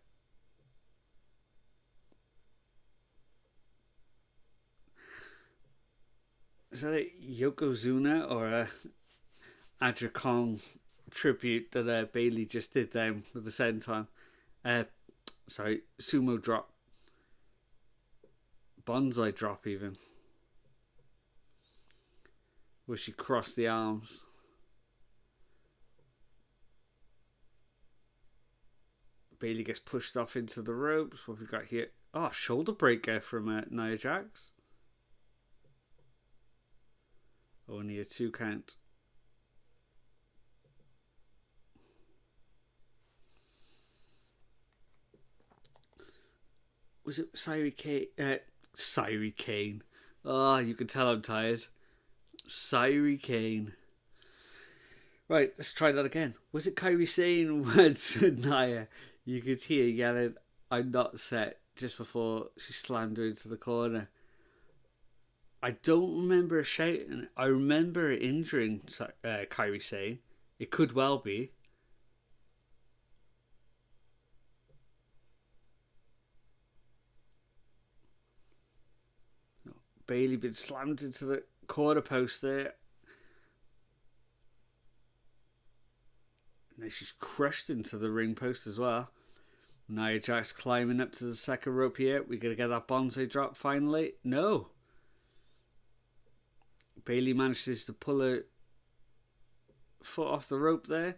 Is that a Yokozuna or a Aja Kong tribute that Bayley just did then with the senton? Sorry, sumo drop. Bonsai drop even. Where she crossed the arms. Bayley gets pushed off into the ropes. What have we got here? Oh, shoulder breaker from Nia Jax. Only a 2 count. Was it Syrie Kane? Syrie Kane. Oh, you can tell I'm tired. Syrie Kane. Right, let's try that again. Was it Kairi Sane words with Nia? You could hear yelling, "I'm not set," just before she slammed her into the corner. I don't remember her shouting. I remember her injuring Kairi Sane. It could well be. Bayley been slammed into the corner post there. And then she's crushed into the ring post as well. Nia Jax climbing up to the second rope here. We're going to get that bonsai drop finally. No. Bayley manages to pull her foot off the rope there.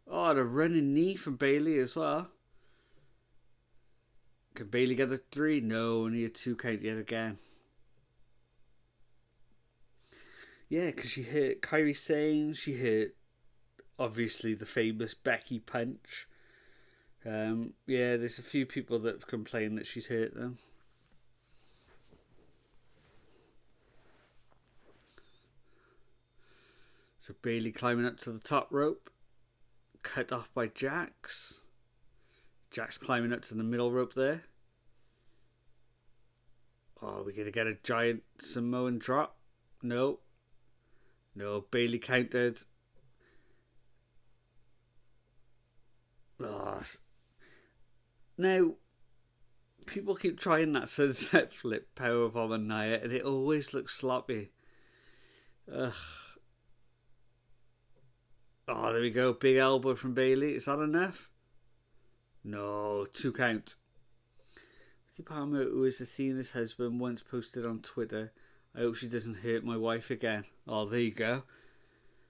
Oh, the running knee from Bailey as well. Can Bailey get a 3? No, only a 2 count yet again. Yeah, because she hit Kairi Sane. She hit, obviously, the famous Becky punch. Yeah, there's a few people that have complained that she's hurt them. So Bailey climbing up to the top rope. Cut off by Jax. Jax climbing up to the middle rope there. Oh, we're going to get a giant Samoan drop. No. No, Bailey countered. Oh. Now, people keep trying that sunset flip powerbomb on Nia, and it always looks sloppy. Ugh. Oh, there we go. Big elbow from Bailey. Is that enough? No, 2 count. Matthew Palmer, who is Athena's husband, once posted on Twitter, I hope she doesn't hurt my wife again. Oh, there you go.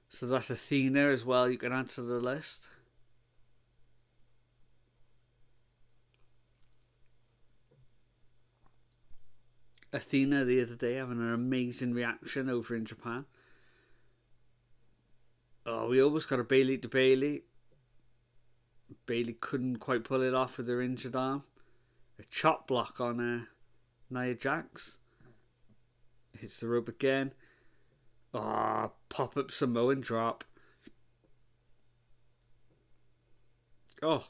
So that's Athena as well. You can add to the list. Athena the other day having an amazing reaction over in Japan. Oh, we almost got a Bailey to Bailey. Bailey couldn't quite pull it off with her injured arm. A chop block on Nia Jax. Hits the rope again. Ah, pop-up Samoan drop. Oh.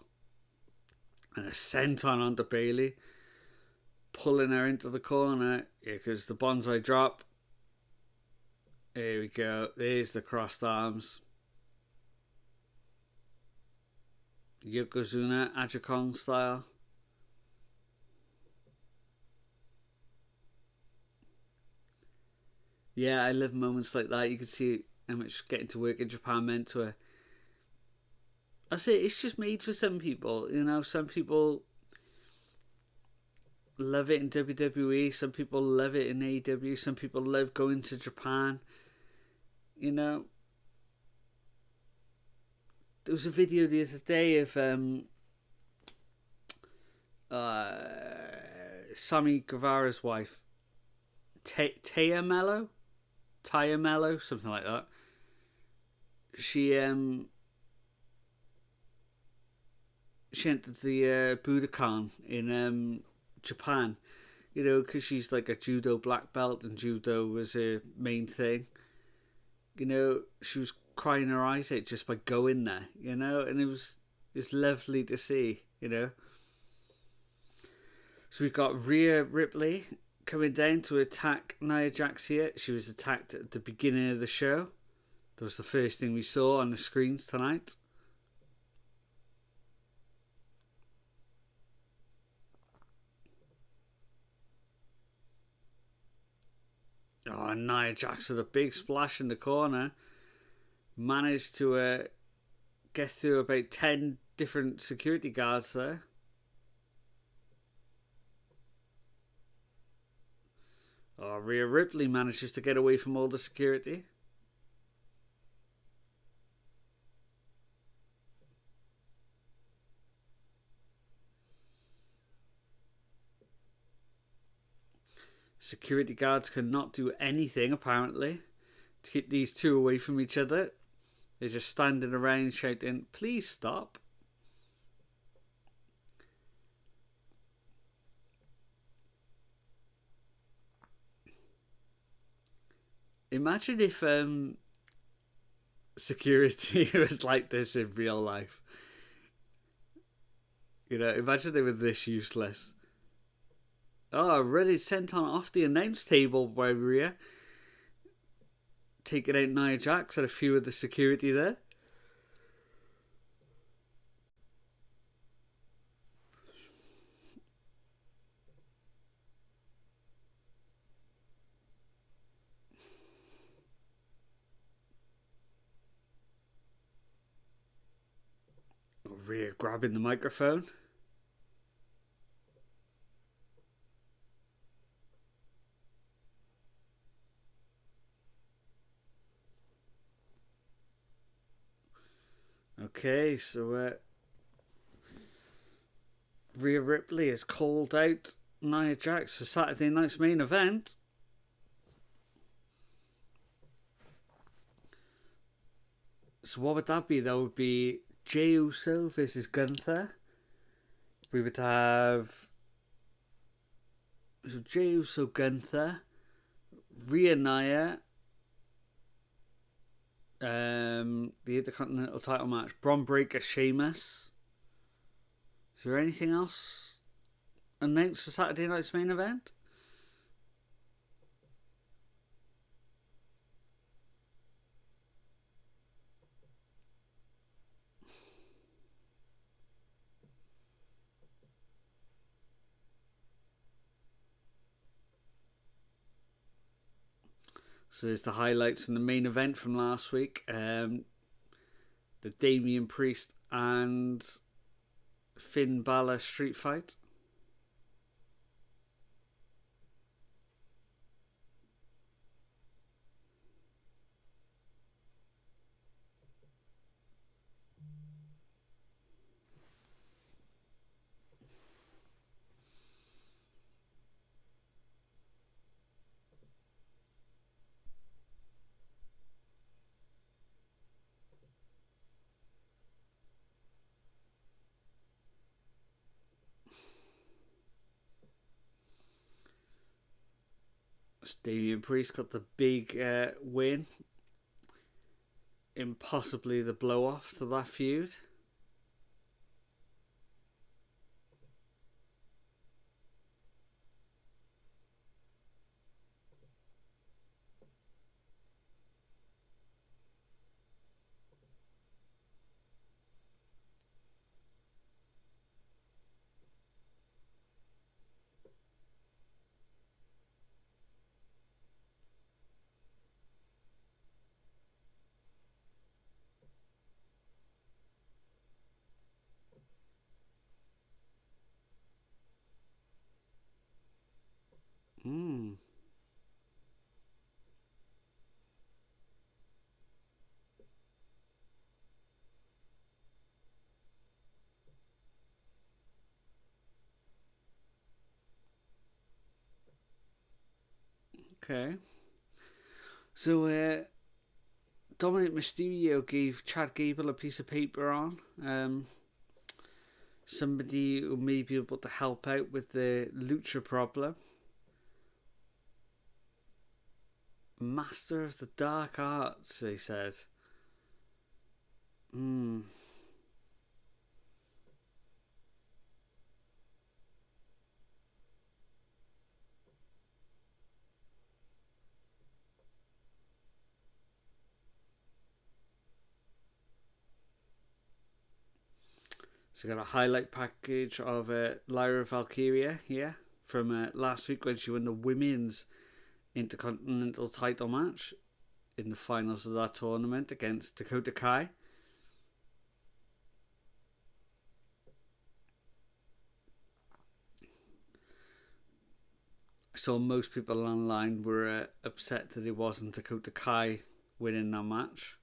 And a senton onto Bailey. Pulling her into the corner. Here goes the bonsai drop. There we go. There's the crossed arms. Yokozuna, Ajikong style. Yeah, I love moments like that. You can see how much getting to work in Japan meant to her. I say it's just made for some people. You know, some people love it in WWE. Some people love it in AEW. Some people love going to Japan. You know, there was a video the other day of Sammy Guevara's wife, Taya Mello, something like that. She entered the Budokan in Japan, you know, because she's like a judo black belt and judo was her main thing. You know, she was crying her eyes out just by going there, you know, and it's lovely to see, you know. So we've got Rhea Ripley coming down to attack Nia Jax here. She was attacked at the beginning of the show. That was the first thing we saw on the screens tonight. Oh, Nia Jax with a big splash in the corner. Managed to get through about 10 different security guards there. Oh, Rhea Ripley manages to get away from all the security. Security guards cannot do anything, apparently, to keep these two away from each other. They're just standing around shouting, "Please stop." Imagine if security was like this in real life. You know, imagine they were this useless. Oh, really sent on off the announce table by Rhea. Taking out Nia Jax and a few of the security there. Rhea grabbing the microphone. Okay, so Rhea Ripley has called out Nia Jax for Saturday night's main event. So what would that be? That would be Jey Uso versus Gunther. We would have Jey Uso, Gunther, Rhea, Nia, the Intercontinental title match, Braun Breaker, Sheamus. Is there anything else announced for Saturday night's main event? So there's the highlights from the main event from last week. The Damian Priest and Finn Balor street fight. Damian Priest got the big win in possibly the blow off to that feud. Okay. So Dominic Mysterio gave Chad Gable a piece of paper on. Somebody who may be able to help out with the Lucha problem. Master of the Dark Arts, they said. So got a highlight package of Lyra Valkyria here from last week when she won the women's Intercontinental title match in the finals of that tournament against Dakota Kai. I saw most people online were upset that it wasn't Dakota Kai winning that match.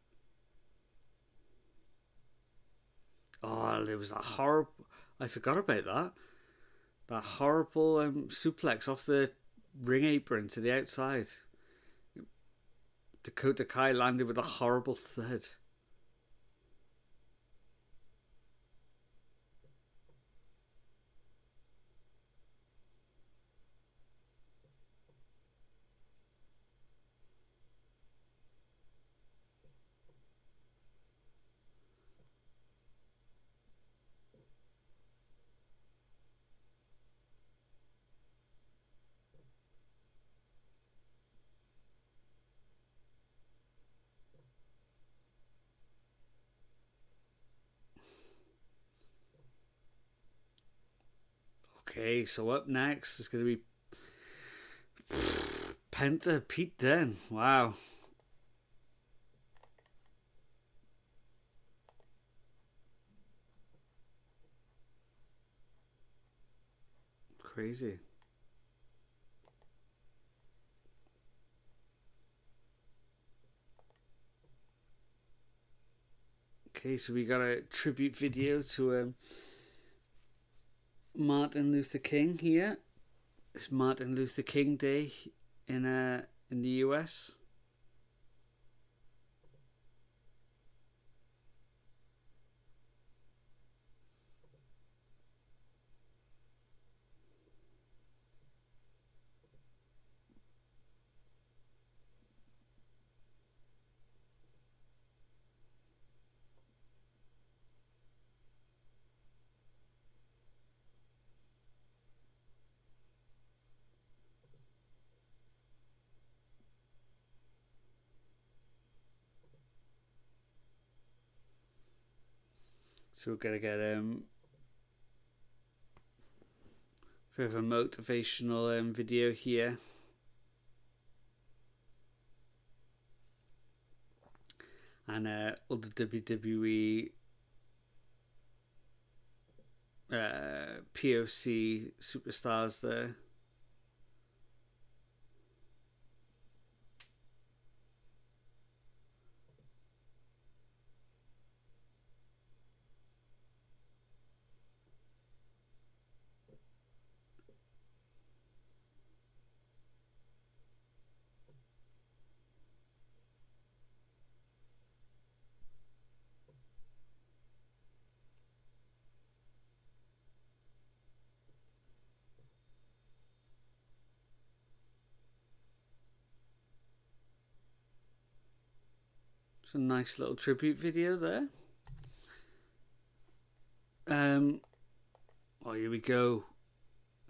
Oh, there was a horrible... I forgot about that. That horrible suplex off the ring apron to the outside. Dakota Kai landed with a horrible thud. Okay, so up next is going to be Penta Pete Dunne. Wow. Crazy. Okay, so we got a tribute video to Martin Luther King here. It's Martin Luther King Day in the US. So we're gonna get a bit of a motivational video here. And all the WWE POC superstars there. It's a nice little tribute video there. Oh, here we go.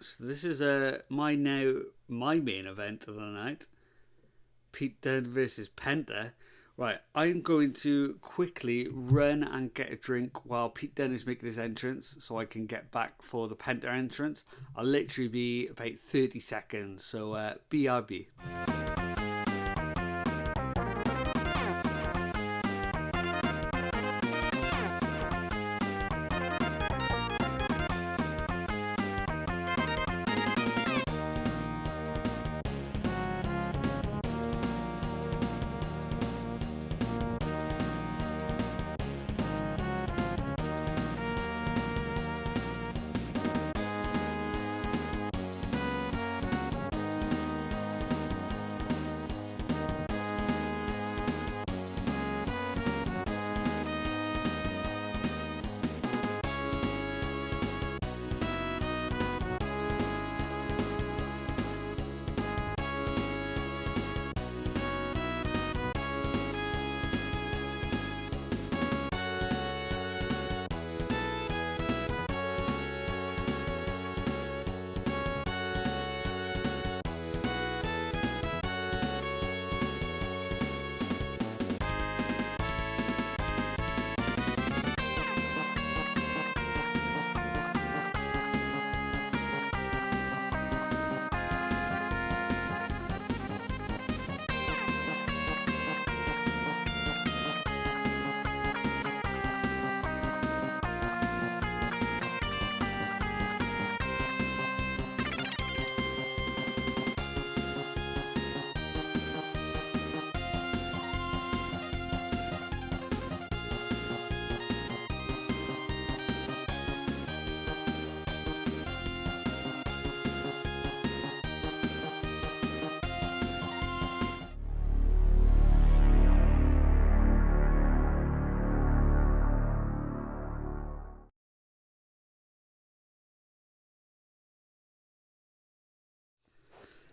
So this is my main event of the night. Pete Dunne versus Penta. Right, I'm going to quickly run and get a drink while Pete Dunne is making his entrance, so I can get back for the Penta entrance. I'll literally be about 30 seconds, so BRB.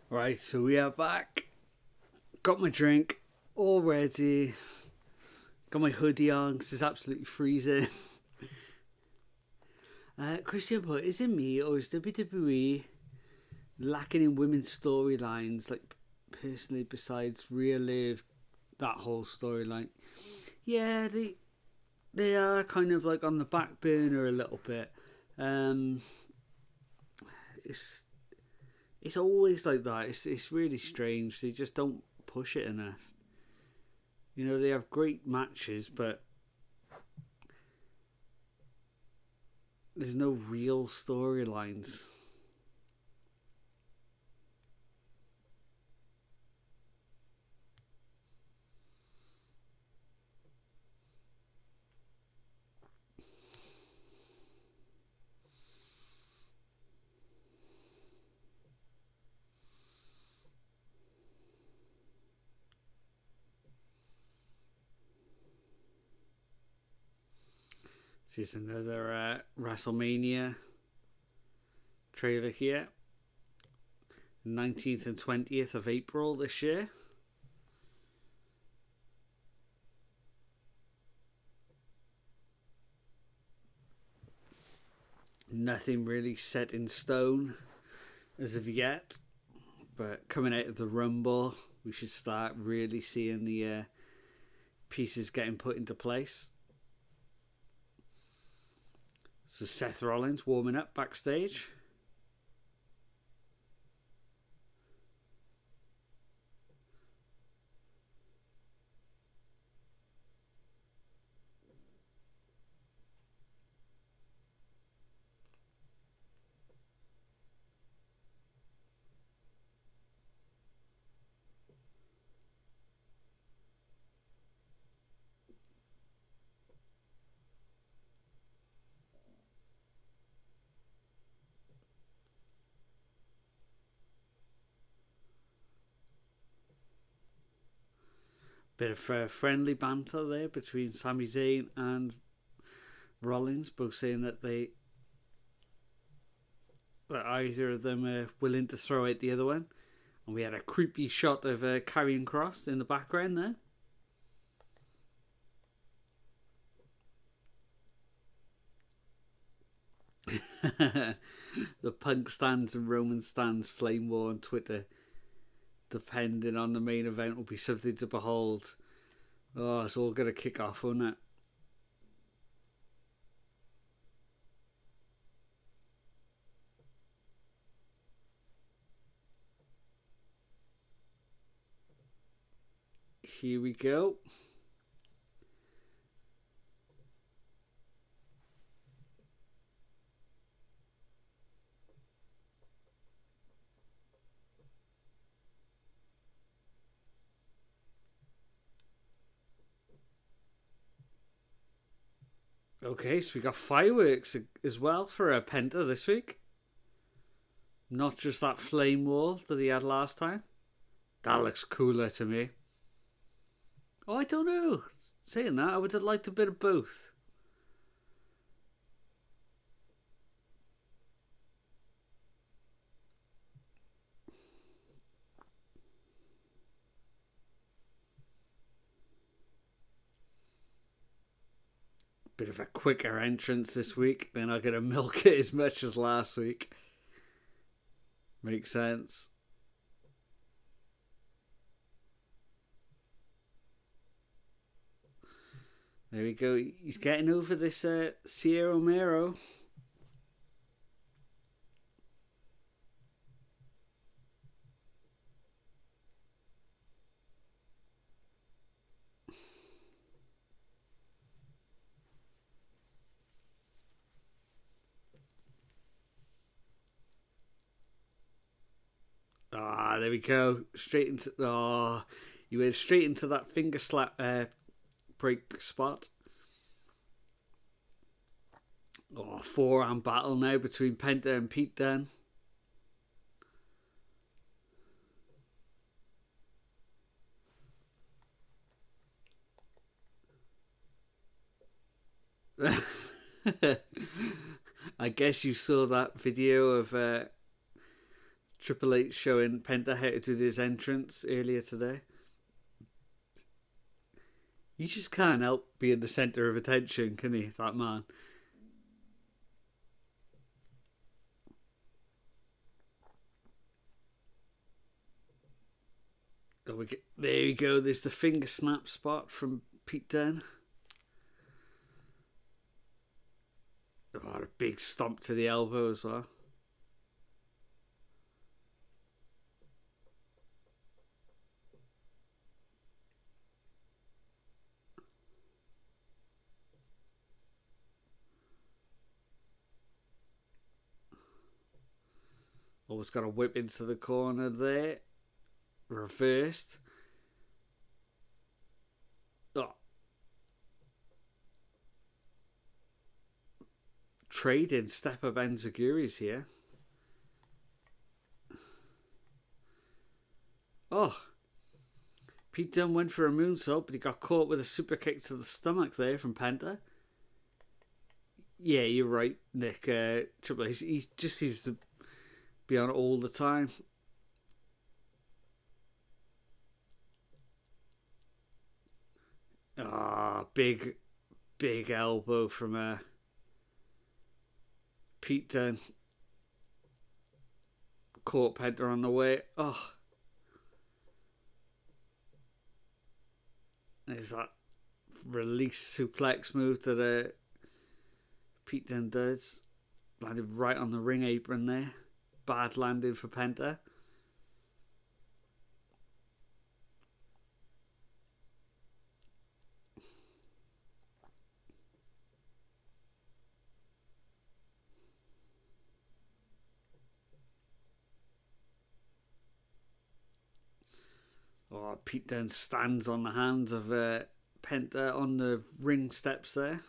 Right, so we are back. Got my drink all ready. Got my hoodie on because it's absolutely freezing. Christian put, is it me or is WWE lacking in women's storylines? Like, personally, besides relive that whole storyline. Yeah, they are kind of like on the back burner a little bit. It's always like that. It's really strange. They just don't push it enough. You know, they have great matches, but there's no real storylines. This is another WrestleMania trailer here. 19th and 20th of April this year. Nothing really set in stone as of yet, but coming out of the Rumble, we should start really seeing the pieces getting put into place. So Seth Rollins warming up backstage. Bit of friendly banter there between Sami Zayn and Rollins, both saying that either of them are willing to throw out the other one. And we had a creepy shot of Karrion Kross in the background there. The Punk stands and Roman stands flame war on Twitter, depending on the main event, will be something to behold. Oh, it's all going to kick off, won't it? Here we go. Okay, so we got fireworks as well for a Penta this week. Not just that flame wall that he had last time. That looks cooler to me. Oh, I don't know. Saying that, I would have liked a bit of both. Bit of a quicker entrance this week. They're not going to milk it as much as last week. Makes sense. There we go. He's getting over this Sierra Romero. Ah, there we go. Straight into... Oh, you went straight into that finger slap break spot. Oh, forearm battle now between Penta and Pete Dunne. I guess you saw that video of Triple H showing Penta how to do his entrance earlier today. He just can't help being the centre of attention, can he, that man? Oh, there we go. There's the finger snap spot from Pete Dunne. Oh, a big stomp to the elbow as well. Always got a whip into the corner there. Reversed. Oh. Trading step up Enziguris here. Oh. Pete Dunne went for a moonsault, but he got caught with a super kick to the stomach there from Penta. Yeah, you're right, Nick. Triple H, he just seems to be on all the time. Big elbow from Pete Dunne. Caught Penta on the way. Oh, there's that release suplex move that Pete Dunne does. Landed right on the ring apron there. Bad landing for Penta. Oh, Pete Dunne stands on the hands of Penta on the ring steps there.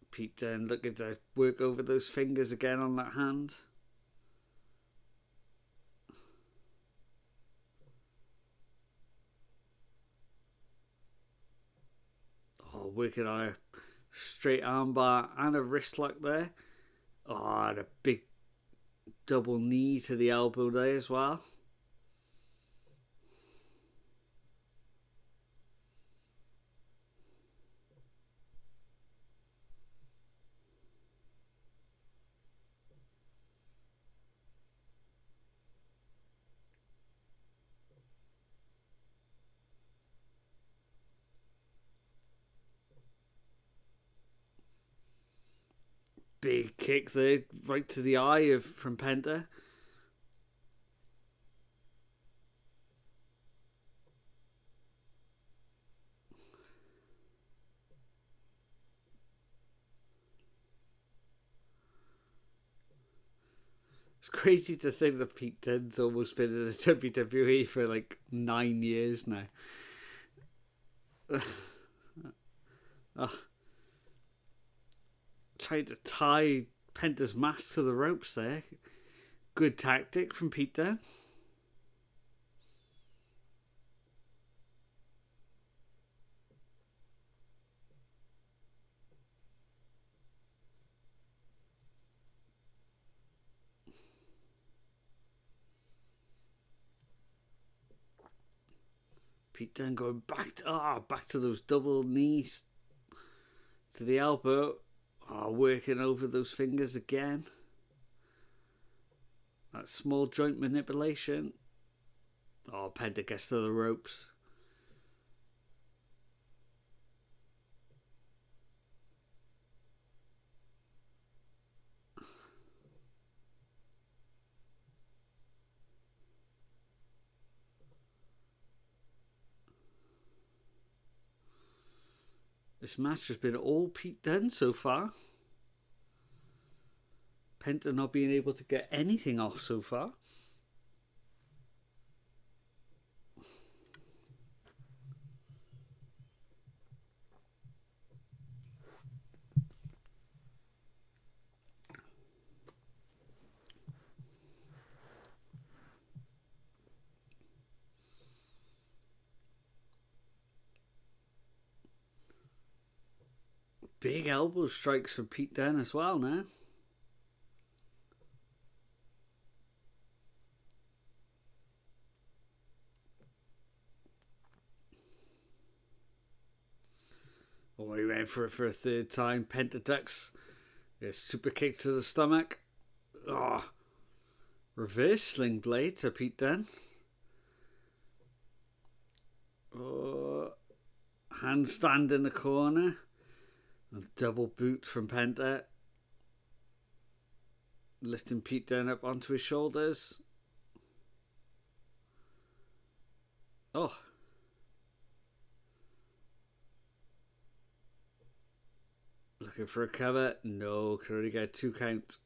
Pete Dunne looking to work over those fingers again on that hand. Oh, working on a straight armbar and a wrist lock there. Oh, and a big double knee to the elbow there as well. Big kick there, right to the eye from Penta. It's crazy to think that Pete Dunne's almost been in the WWE for like 9 years now. Oh, trying to tie Penta's mask to the ropes there. Good tactic from Pete Dunne. Pete Dunne going back to those double knees to the elbow. Oh, working over those fingers again. That small joint manipulation. Oh, Penta gets to the ropes. This match has been all Pete Dunne so far. Penta not being able to get anything off so far. Big elbow strikes from Pete Dunne as well now. Oh, he went for it for a third time. Penta ducks. A super kick to the stomach. Oh, reverse sling blade to Pete Dunne. Oh, handstand in the corner. A double boot from Penta. Lifting Pete Dunne up onto his shoulders. Oh. Looking for a cover. No, can only get 2 count.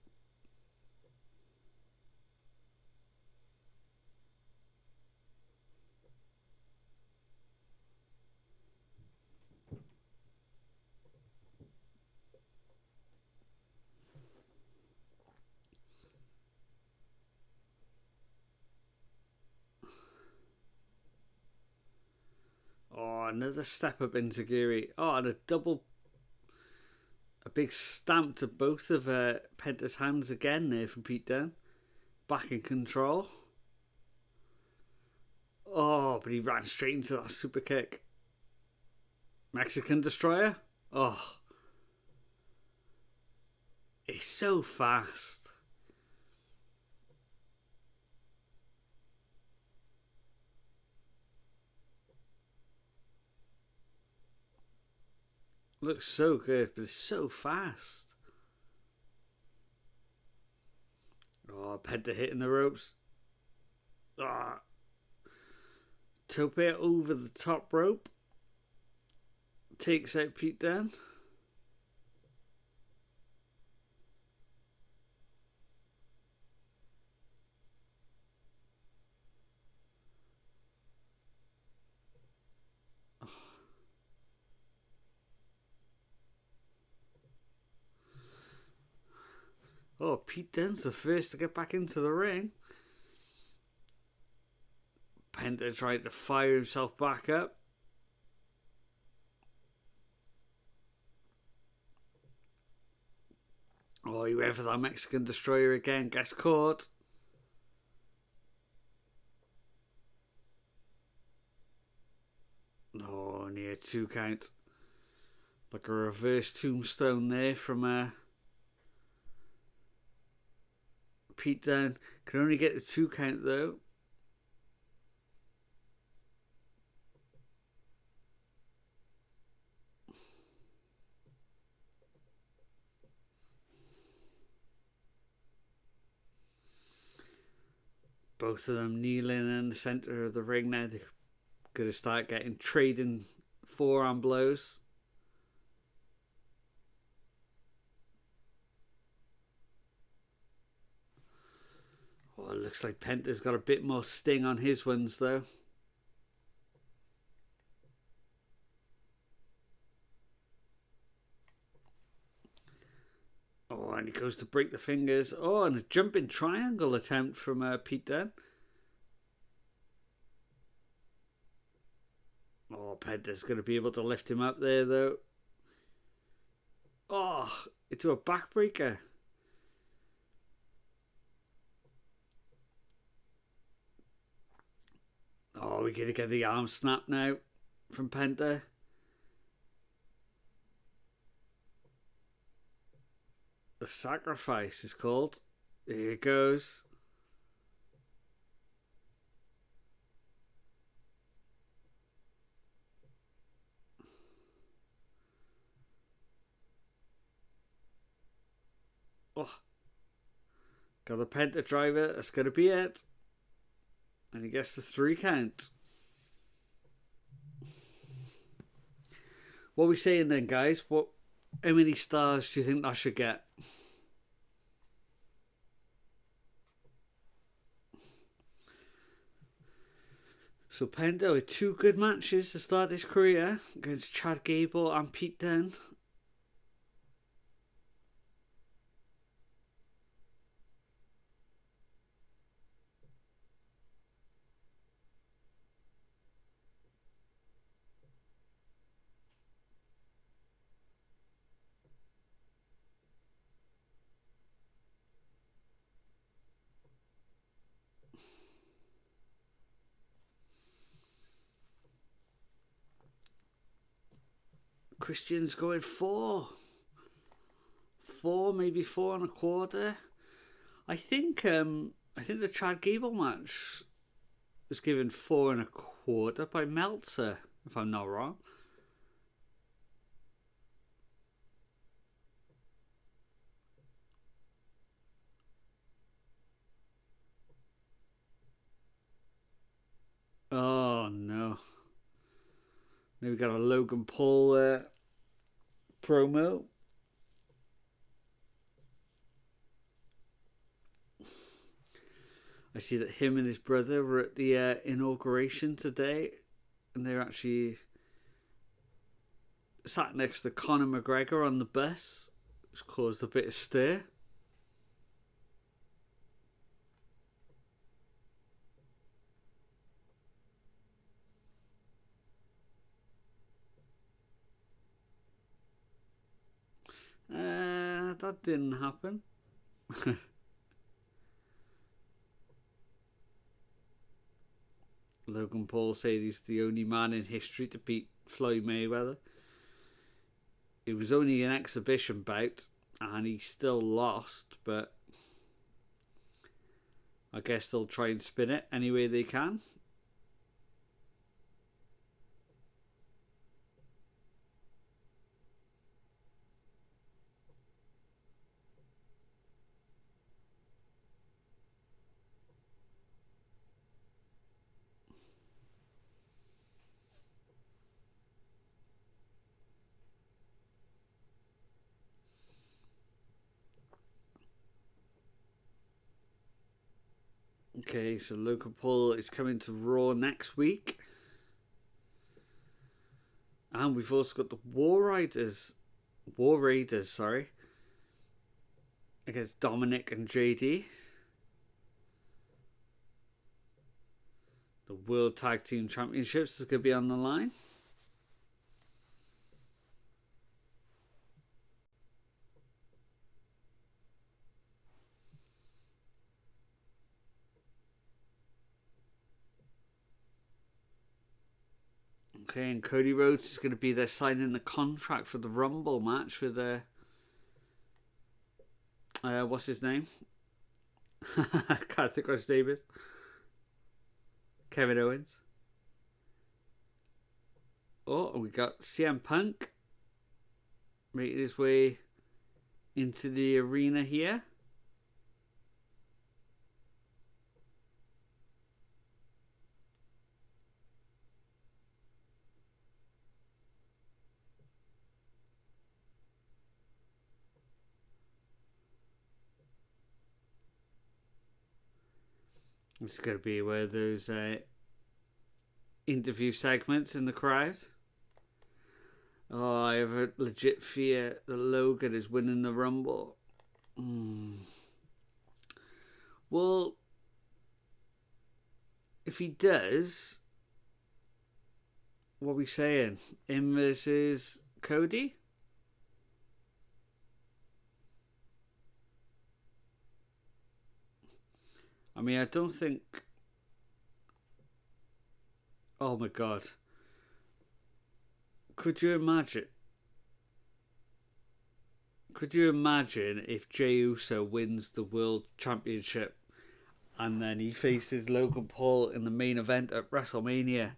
another step up into Giri. Oh, and a big stamp to both of Penta's hands again there from Pete Dunne. Back in control. Oh, but he ran straight into that super kick. Mexican Destroyer. Oh. It's so fast. Looks so good, but it's so fast. Oh, Penta hitting the ropes. Ah. Tope over the top rope. Takes out Pete Dunne. Oh, Pete Dunne's the first to get back into the ring. Penta tried to fire himself back up. Oh, he went for that Mexican Destroyer again. Gets caught. Oh, near 2 count. Like a reverse tombstone there from Pete Dunne. Can only get the 2 count though. Both of them kneeling in the centre of the ring now. They're going to start trading forearm blows. Oh, it looks like Penta's got a bit more sting on his ones though. Oh, and he goes to break the fingers. Oh, and a jumping triangle attempt from Pete Dunne. Oh, Penta's going to be able to lift him up there, though. Oh, into a backbreaker. Oh, we're going to get the arm snap now from Penta. The sacrifice is called. Here it goes. Oh. Got the Penta driver. That's going to be it. And he gets the 3 count. What are we saying then, guys? How many stars do you think that should get? So Penta with 2 good matches to start his career against Chad Gable and Pete Dunne. Christian's going 4. 4, maybe 4.25. I think the Chad Gable match was given 4.25 by Meltzer, if I'm not wrong. Oh no. Now we got a Logan Paul promo. I see that him and his brother were at the inauguration today, and they're actually sat next to Conor McGregor on the bus, which caused a bit of stir. that didn't happen. Logan Paul said he's the only man in history to beat Floyd Mayweather. It was only an exhibition bout, and he still lost, but I guess they'll try and spin it any way they can. Okay, so Logan Paul is coming to Raw next week. And we've also got the War Raiders, against Dominic and JD. The World Tag Team Championships is going to be on the line. Okay, and Cody Rhodes is going to be there signing the contract for the Rumble match with what's his name? I can't think what his name is. Kevin Owens. Oh, and we got CM Punk making his way into the arena here. This is going to be where those interview segments in the crowd. Oh, I have a legit fear that Logan is winning the Rumble. Well, if he does, what are we saying? Him versus Cody? I mean, I don't think... Oh my god. Could you imagine? Could you imagine if Jey Uso wins the World Championship and then he faces Logan Paul in the main event at WrestleMania?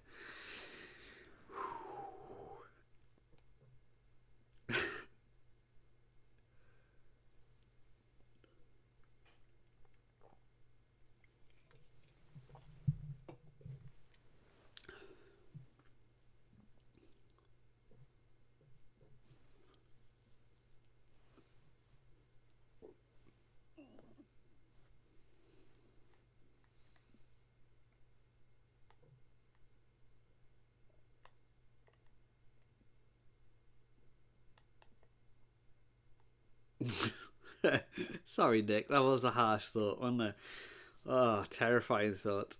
Sorry, Nick, that was a harsh thought, wasn't it? Oh, terrifying thought.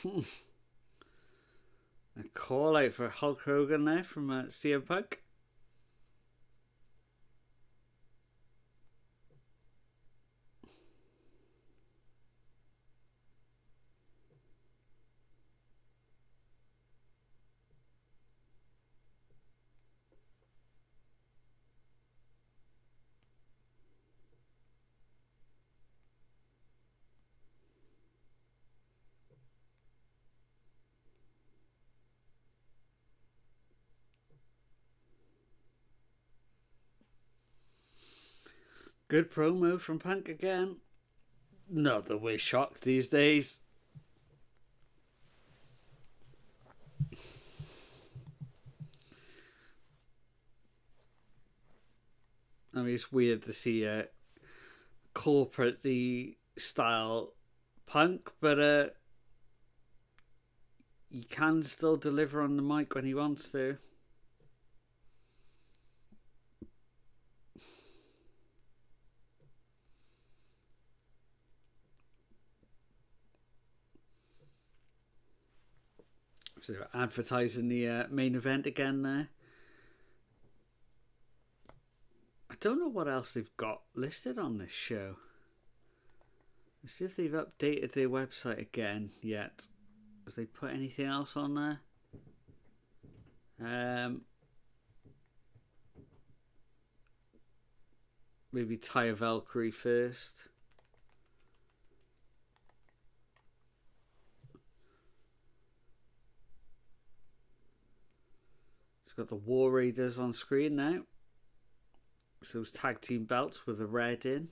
A call out for Hulk Hogan there from CM Punk. Good promo from Punk again. Not that we're shocked these days. I mean, it's weird to see a corporate style Punk, but he can still deliver on the mic when he wants to. So advertising the main event again there. I don't know what else they've got listed on this show. Let's see if they've updated their website again yet. Have they put anything else on there? Maybe Taya Valkyrie first. It's got the War Raiders on screen now. So those tag team belts with the red in.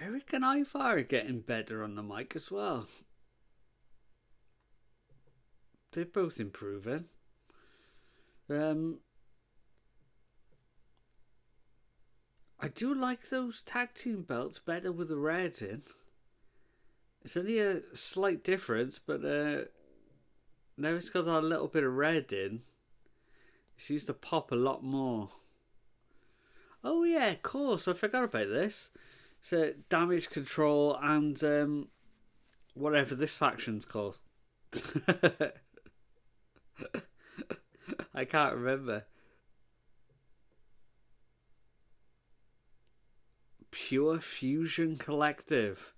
Eric and Ivar are getting better on the mic as well. They're both improving. I do like those tag team belts better with the red in. It's only a slight difference, but now it's got that little bit of red in. It seems to pop a lot more. Oh yeah, of course, I forgot about this. So Damage Control and whatever this faction's called. I can't remember. Pure Fusion Collective.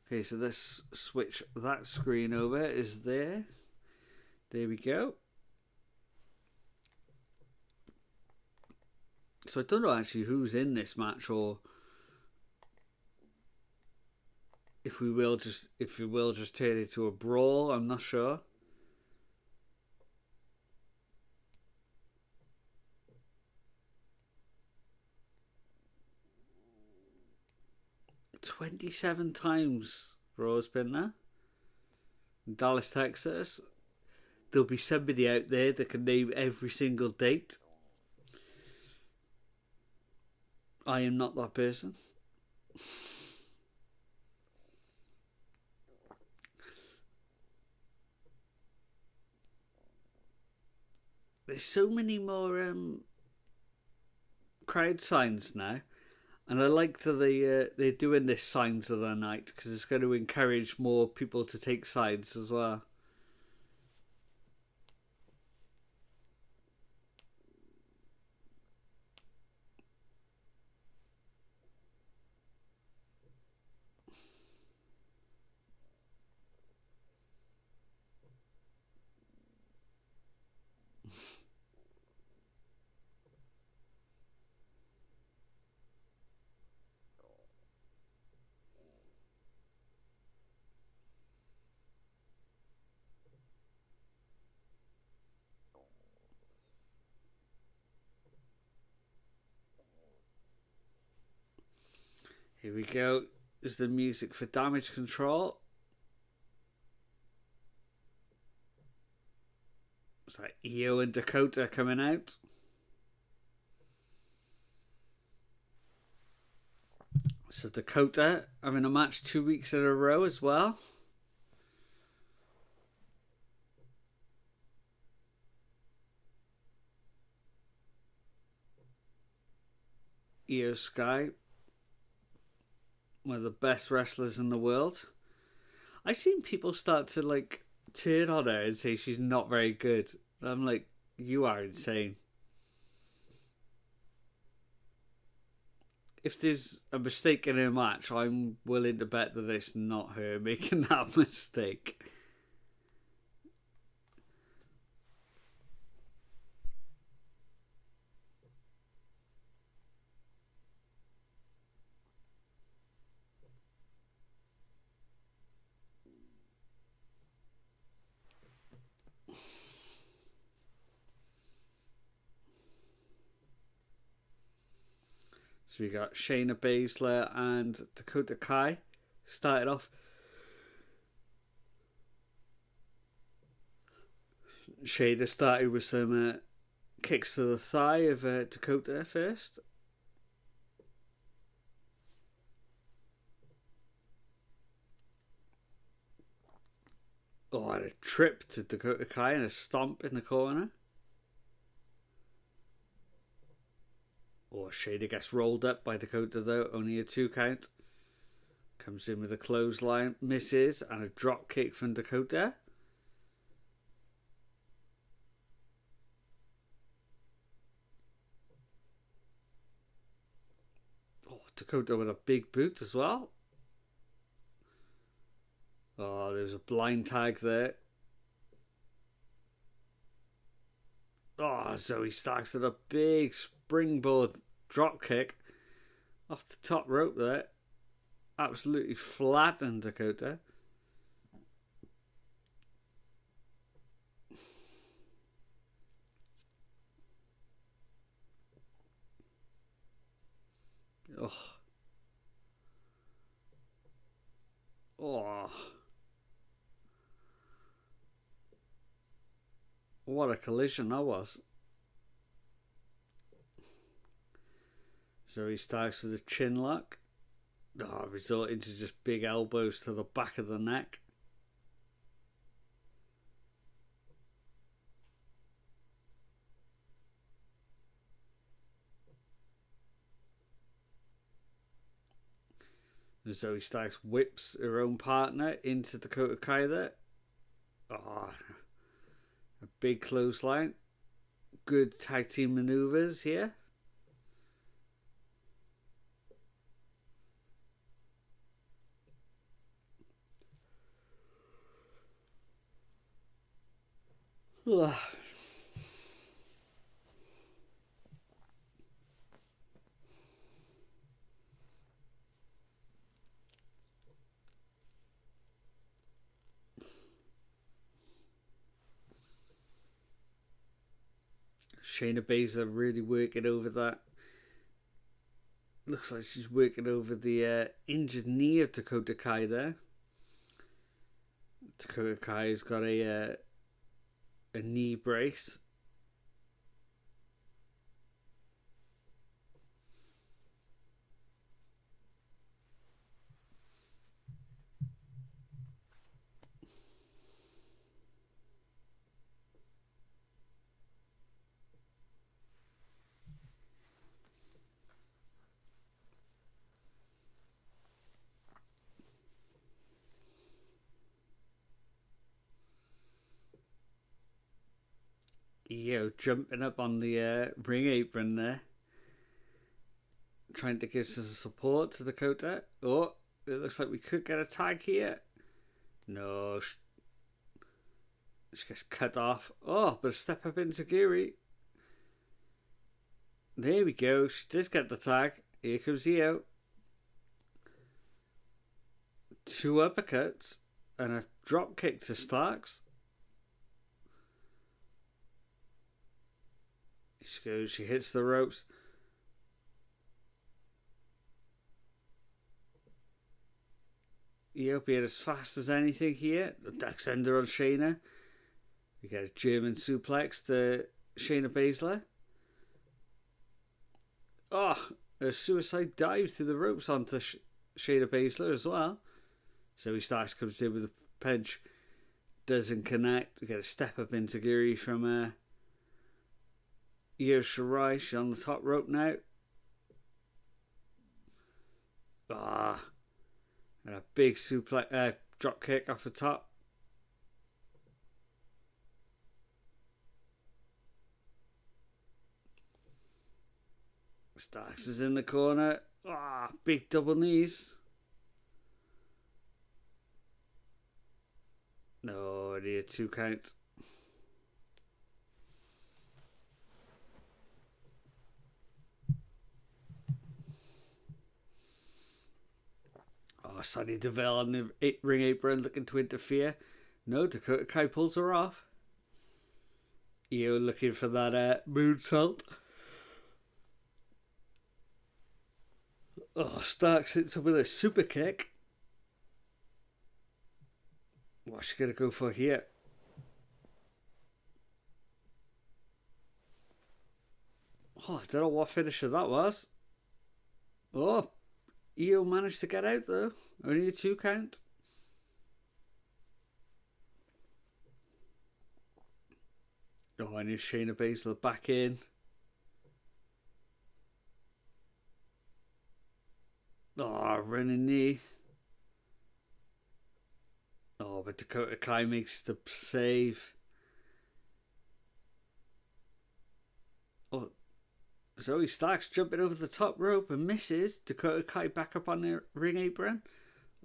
Okay, so let's switch that screen over. Is there? There we go. So I don't know actually who's in this match, or if we will just turn it into a brawl. I'm not sure. "27 times Raw's been there. In Dallas, Texas. There'll be somebody out there that can name every single date. I am not that person. There's so many more crowd signs now, and I like that they're doing this signs of the night because it's going to encourage more people to take sides as well. Here we go. Is the music for damage control. It's like Io and Dakota coming out. So Dakota having a match 2 weeks in a row as well. Io Sky, one of the best wrestlers in the world. I've seen people start to like turn on her and say she's not very good. I'm like, you are insane. If there's a mistake in her match, I'm willing to bet that it's not her making that mistake. So we got Shayna Baszler and Dakota Kai started off. Shayna started with some kicks to the thigh of Dakota first. Oh, and a trip to Dakota Kai and a stomp in the corner. Oh, Shayna gets rolled up by Dakota though, only a 2 count. Comes in with a clothesline, misses, and a drop kick from Dakota. Oh, Dakota with a big boot as well. Oh, there's a blind tag there. Oh, Zoe Starks with a big springboard drop kick off the top rope there. Absolutely flattened Dakota. Oh. Oh. What a collision that was. So he starts with a chin lock. Oh, resulting to just big elbows to the back of the neck. And Zoe Starks whips her own partner into Dakota Kai there. Oh, a big clothesline. Good tag team maneuvers here. Ugh. Shayna Baszler really working over that. Looks like she's working over the injured knee of Dakota Kai there. Dakota Kai's got a knee brace. Io jumping up on the ring apron there. Trying to give some support to Dakota. Oh, it looks like we could get a tag here. No. She gets cut off. Oh, but a step up into Guri. There we go. She does get the tag. Here comes Io. 2 uppercuts and a drop kick to Starks. She goes, she hits the ropes. Yep, being as fast as anything here. The Dex Ender on Shayna. We get a German suplex to Shayna Baszler. Oh, a suicide dive through the ropes onto Shayna Baszler as well. So he starts, comes in with a punch. Doesn't connect. We get a step up into Guri from Io Shirai. She's on the top rope now. And a big suplex, drop kick off the top. Starks is in the corner. Big double knees. No, I need a 2 count. Sonny Deville on the ring apron looking to interfere. No, Dakota Kai pulls her off. Io looking for that moonsault. Starks hits her with a super kick. What's she going to go for here? I don't know what finisher that was. Io managed to get out though. Only a 2 count. And here's Shayna Baszler back in. Running knee. But Dakota Kai makes the save. Zoe Starks jumping over the top rope and misses. Dakota Kai back up on the ring apron.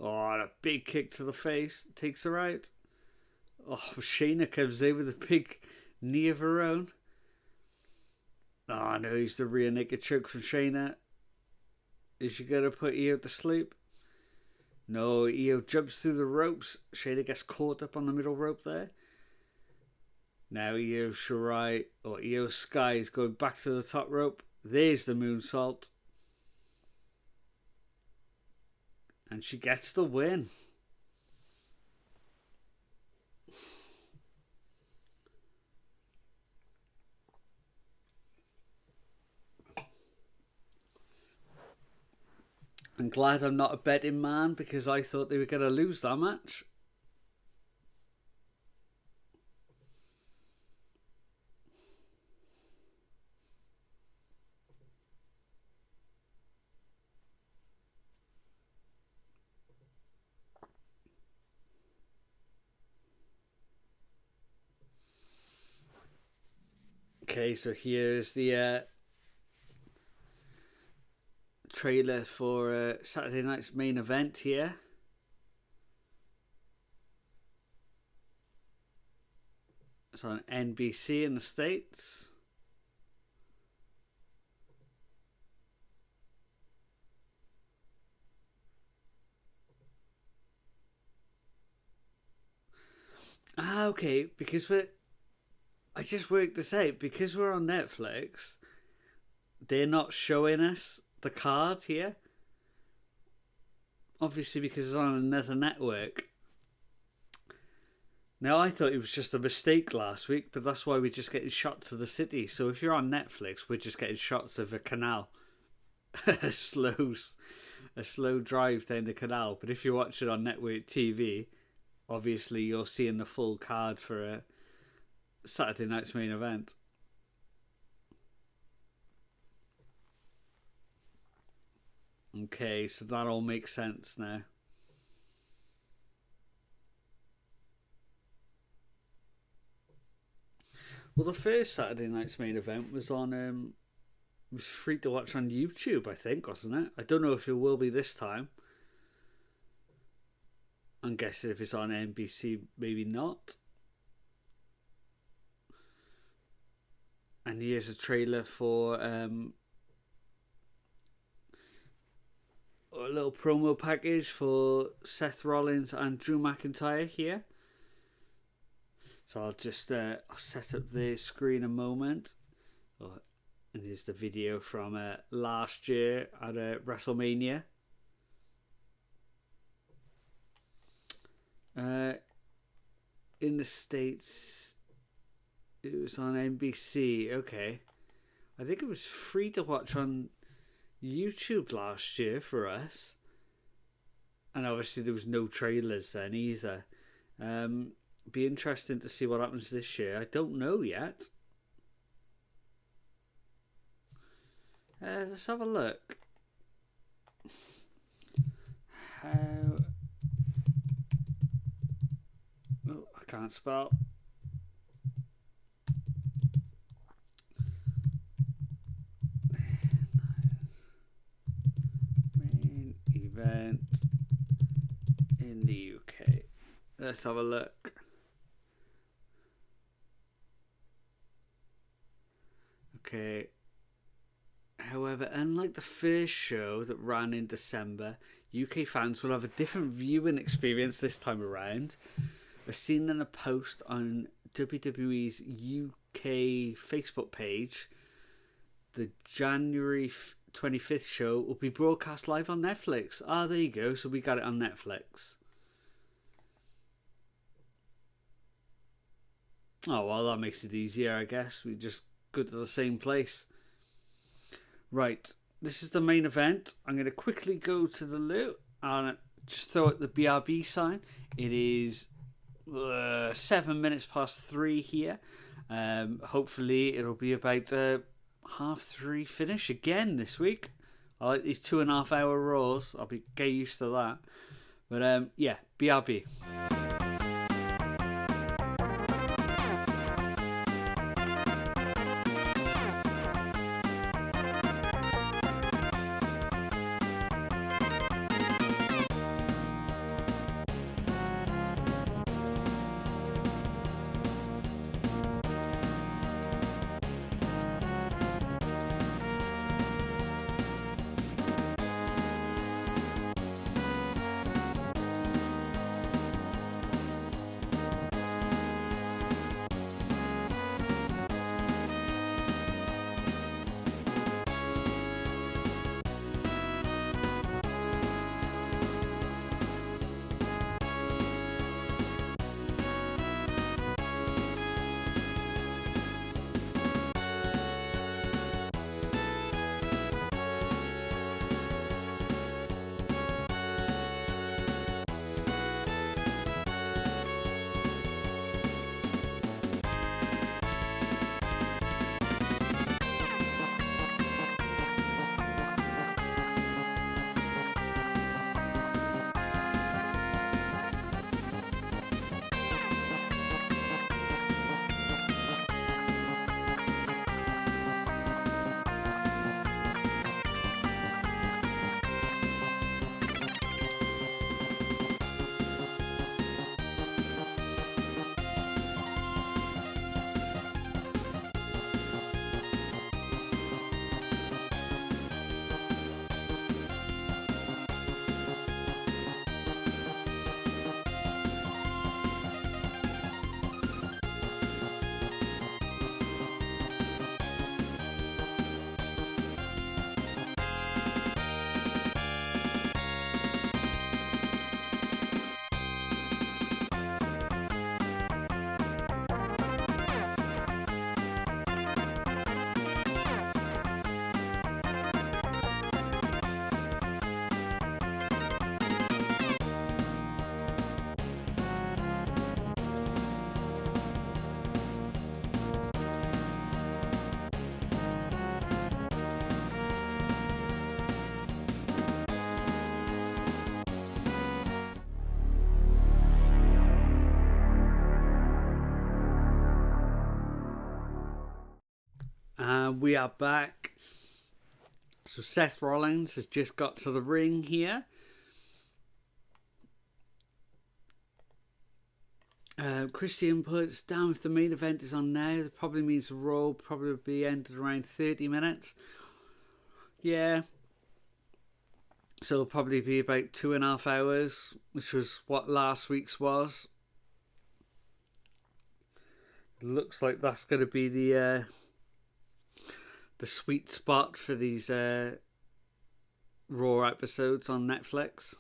And a big kick to the face. Takes her out. Shayna comes in with a big knee of her own. No, he's the rear naked choke from Shayna. Is she going to put Io to sleep? No, Io jumps through the ropes. Shayna gets caught up on the middle rope there. Now Io Shirai, or Io Sky, is going back to the top rope. There's the moonsault. And she gets the win. I'm glad I'm not a betting man because I thought they were going to lose that match. Okay, so here's the trailer for Saturday night's main event here. It's on NBC in the States. Okay, because I just worked this out. Because we're on Netflix, they're not showing us the card here. Obviously, because it's on another network. Now, I thought it was just a mistake last week, but that's why we're just getting shots of the city. So if you're on Netflix, we're just getting shots of a canal. a slow drive down the canal. But if you watch it on network TV, obviously you're seeing the full card for a Saturday night's main event. Okay, so that all makes sense now. Well, the first Saturday night's main event was on was free to watch on YouTube, I think, wasn't it? I don't know if it will be this time. I'm guessing if it's on NBC, maybe not. And here's a trailer for a little promo package for Seth Rollins and Drew McIntyre here. So I'll just I'll set up the screen a moment. And here's the video from last year at WrestleMania. In the States, it was on NBC. Okay. I think it was free to watch on YouTube last year for us. And obviously there was no trailers then either. Be interesting to see what happens this year. I don't know yet. Let's have a look. How... Oh, I can't spell. Main event in the UK. Let's have a look. Okay. However, unlike the first show that ran in December, UK fans will have a different viewing experience this time around. As seen in a post on WWE's UK Facebook page, the January 25th show will be broadcast live on Netflix. Ah, there you go. So we got it on Netflix. Oh, well, that makes it easier, I guess. We just go to the same place. Right, this is the main event. I'm going to quickly go to the loo and just throw out the BRB sign. It is 7 minutes past 3 here. Hopefully it'll be about 3:30 finish again this week. I like these 2.5 hour Raws. I'll be get used to that. But yeah, BRB. We are back. So Seth Rollins has just got to the ring here. Christian puts down if the main event is on now. That probably means the Raw will probably be ended around 30 minutes. Yeah. So it'll probably be about 2.5 hours, which was what last week's was. It looks like that's going to be the sweet spot for these Raw episodes on Netflix.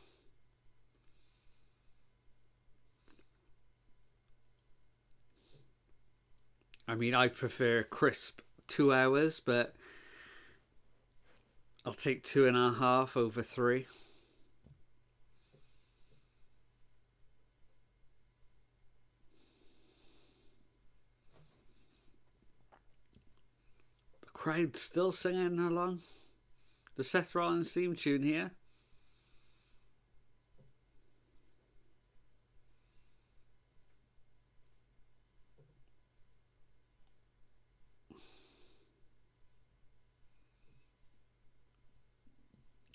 I mean, I prefer crisp 2 hours, but I'll take 2.5 over 3. The crowd's still singing along. The Seth Rollins theme tune here.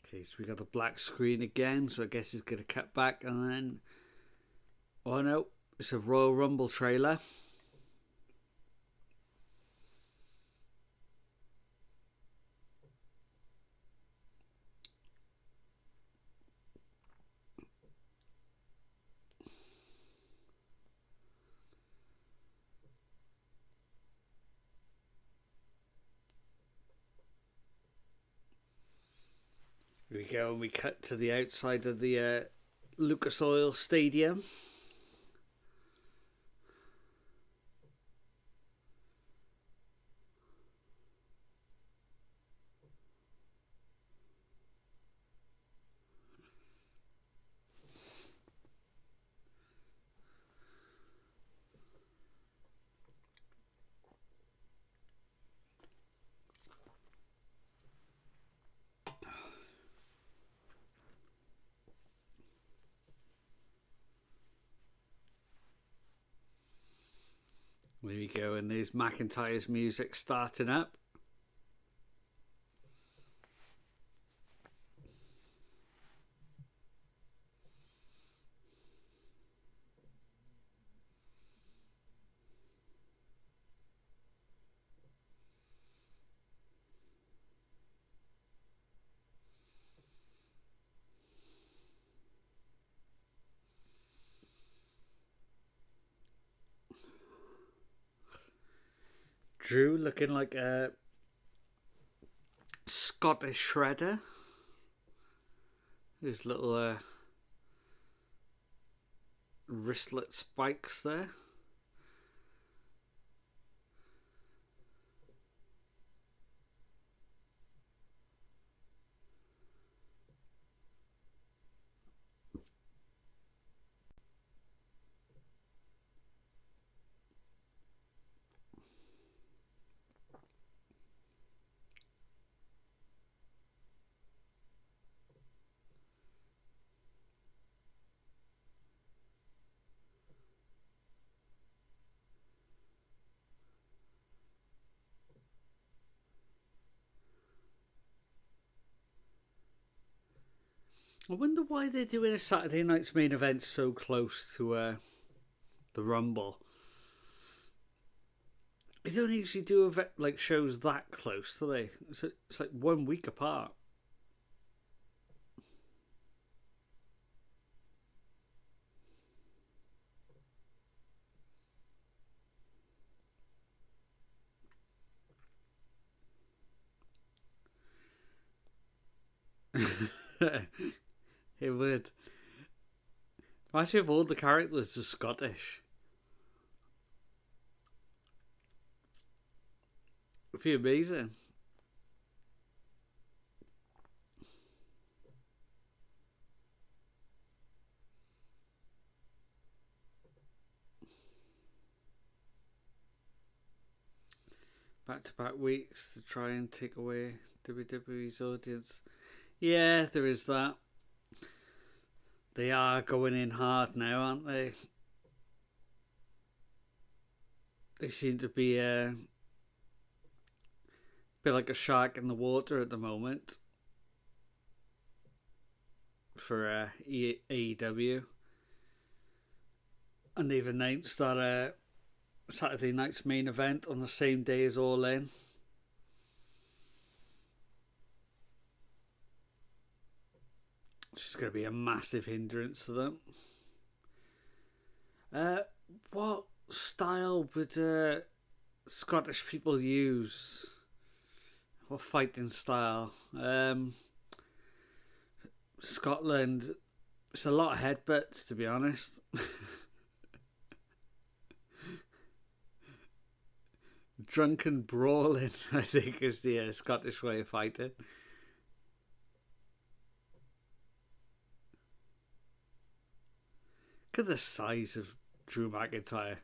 Okay, so we got the black screen again, so I guess he's going to cut back and then... Oh no, it's a Royal Rumble trailer. Here we go, and we cut to the outside of the Lucas Oil Stadium. There we go, and there's McIntyre's music starting up. Drew looking like a Scottish shredder. His little wristlet spikes there. I wonder why they're doing a Saturday night's main event so close to the Rumble. They don't usually do like shows that close, do they? It's like 1 week apart. It would. Imagine if all the characters are Scottish. It'd be amazing. Back-to-back weeks to try and take away WWE's audience. Yeah, there is that. They are going in hard now, aren't they? They seem to be a bit like a shark in the water at the moment for AEW. And they've announced that Saturday night's main event on the same day as All In. Which is going to be a massive hindrance to them. What style would Scottish people use? What fighting style? Scotland, it's a lot of headbutts, to be honest. Drunken brawling, I think, is the Scottish way of fighting. Look at the size of Drew McIntyre.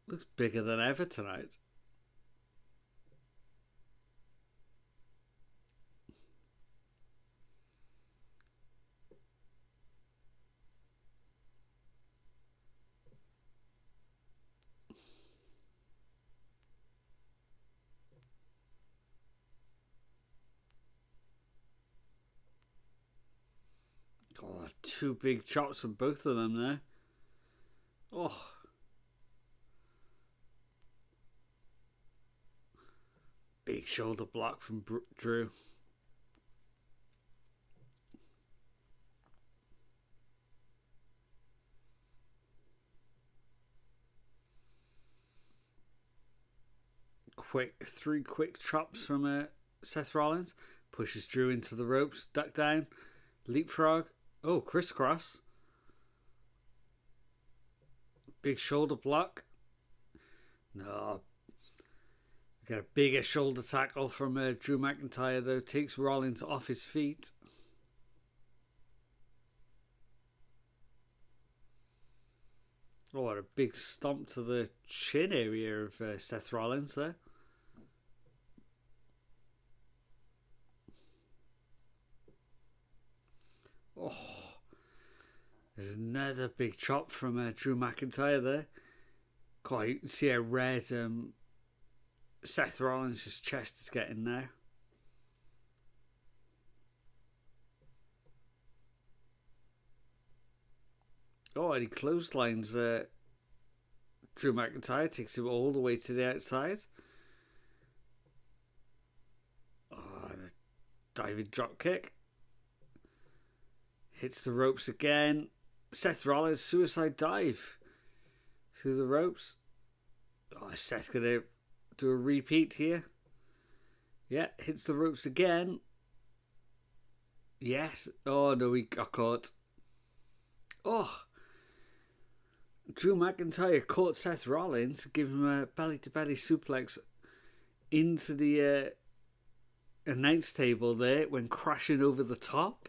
Looks bigger than ever tonight. Oh, two big chops from both of them there. Oh. Big shoulder block from Drew. Three quick chops from Seth Rollins. Pushes Drew into the ropes. Duck down. Leapfrog. Oh, crisscross. Big shoulder block. No. Got a bigger shoulder tackle from Drew McIntyre, though. Takes Rollins off his feet. Oh, what a big stomp to the chin area of Seth Rollins there. Oh, there's another big chop from Drew McIntyre there. God, you can see how red Seth Rollins' chest is getting now. Oh, and he clotheslines Drew McIntyre, takes him all the way to the outside. Oh, and a diving drop kick. Hits the ropes again. Seth Rollins suicide dive through the ropes. Oh, is Seth gonna do a repeat here? Yeah, hits the ropes again. Yes. Oh no, he got caught. Oh, Drew McIntyre caught Seth Rollins, gave him a belly-to-belly suplex into the announce table there, when crashing over the top.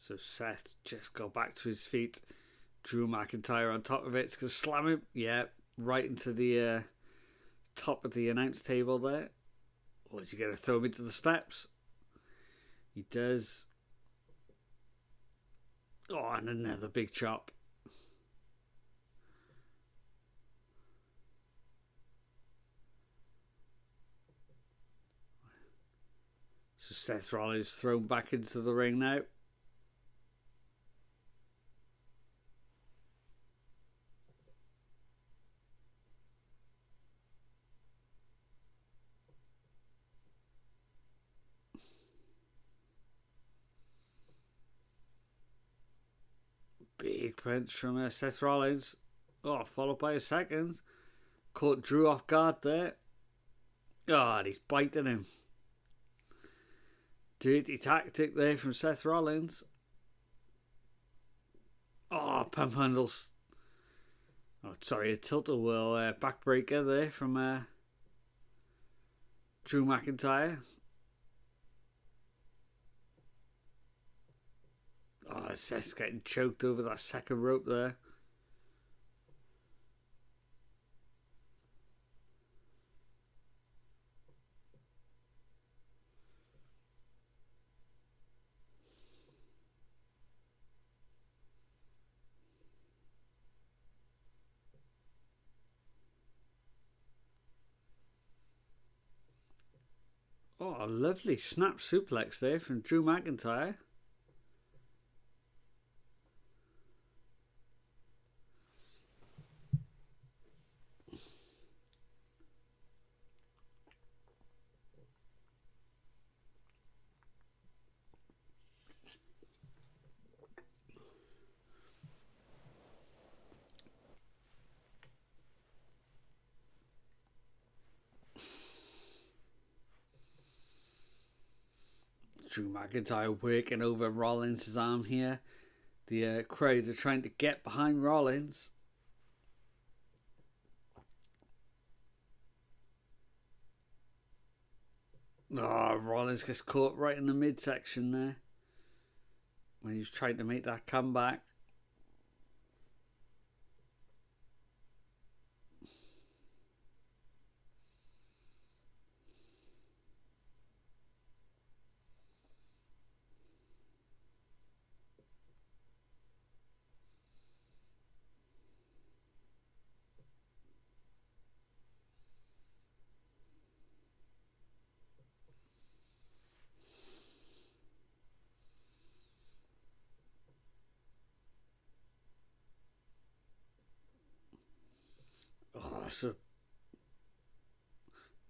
So Seth just got back to his feet. Drew McIntyre on top of it. It's going to slam him. Yeah, right into the top of the announce table there. Or is he going to throw him into the steps? He does. Oh, and another big chop. So Seth Rollins thrown back into the ring now. Big punch from Seth Rollins. Oh, followed by a second. Caught Drew off guard there. Oh, and he's biting him. Dirty tactic there from Seth Rollins. Oh, pump handles. Oh, sorry, a tilt-a-whirl backbreaker there from Drew McIntyre. Oh, Seth's getting choked over that second rope there. Oh, a lovely snap suplex there from Drew McIntyre. Drew McIntyre working over Rollins' arm here. The crowd are trying to get behind Rollins. Oh, Rollins gets caught right in the midsection there when he's trying to make that comeback. Oh, so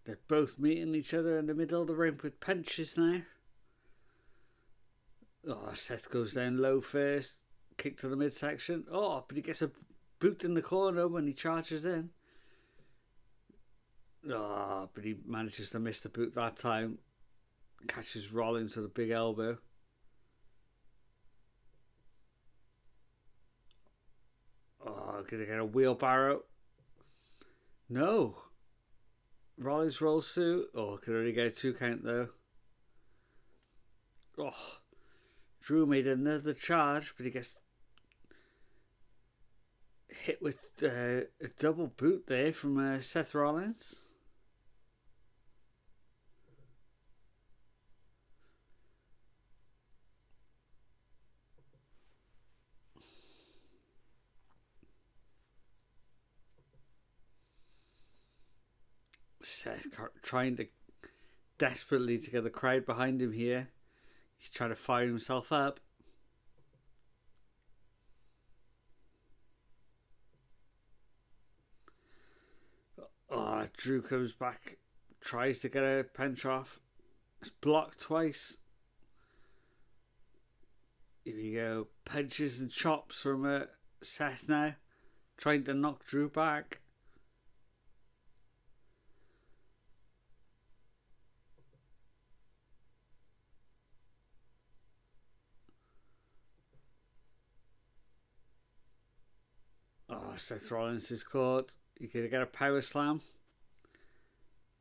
they're both meeting each other in the middle of the ring with punches now. Oh, Seth goes down low first. Kick to the midsection. Oh, but he gets a boot in the corner when he charges in. Oh, but he manages to miss the boot that time. Catches Rollins with a big elbow. Oh, gonna get a wheelbarrow. No. Rollins rolls through. Oh, could only get a 2 count though. Oh, Drew made another charge, but he gets hit with a double boot there from Seth Rollins. Seth trying to desperately to get the crowd behind him here. He's trying to fire himself up. Oh, Drew comes back, tries to get a punch off. It's blocked twice. Here we go. Punches and chops from Seth now. Trying to knock Drew back. Oh, Seth Rollins is caught. You gonna get a power slam?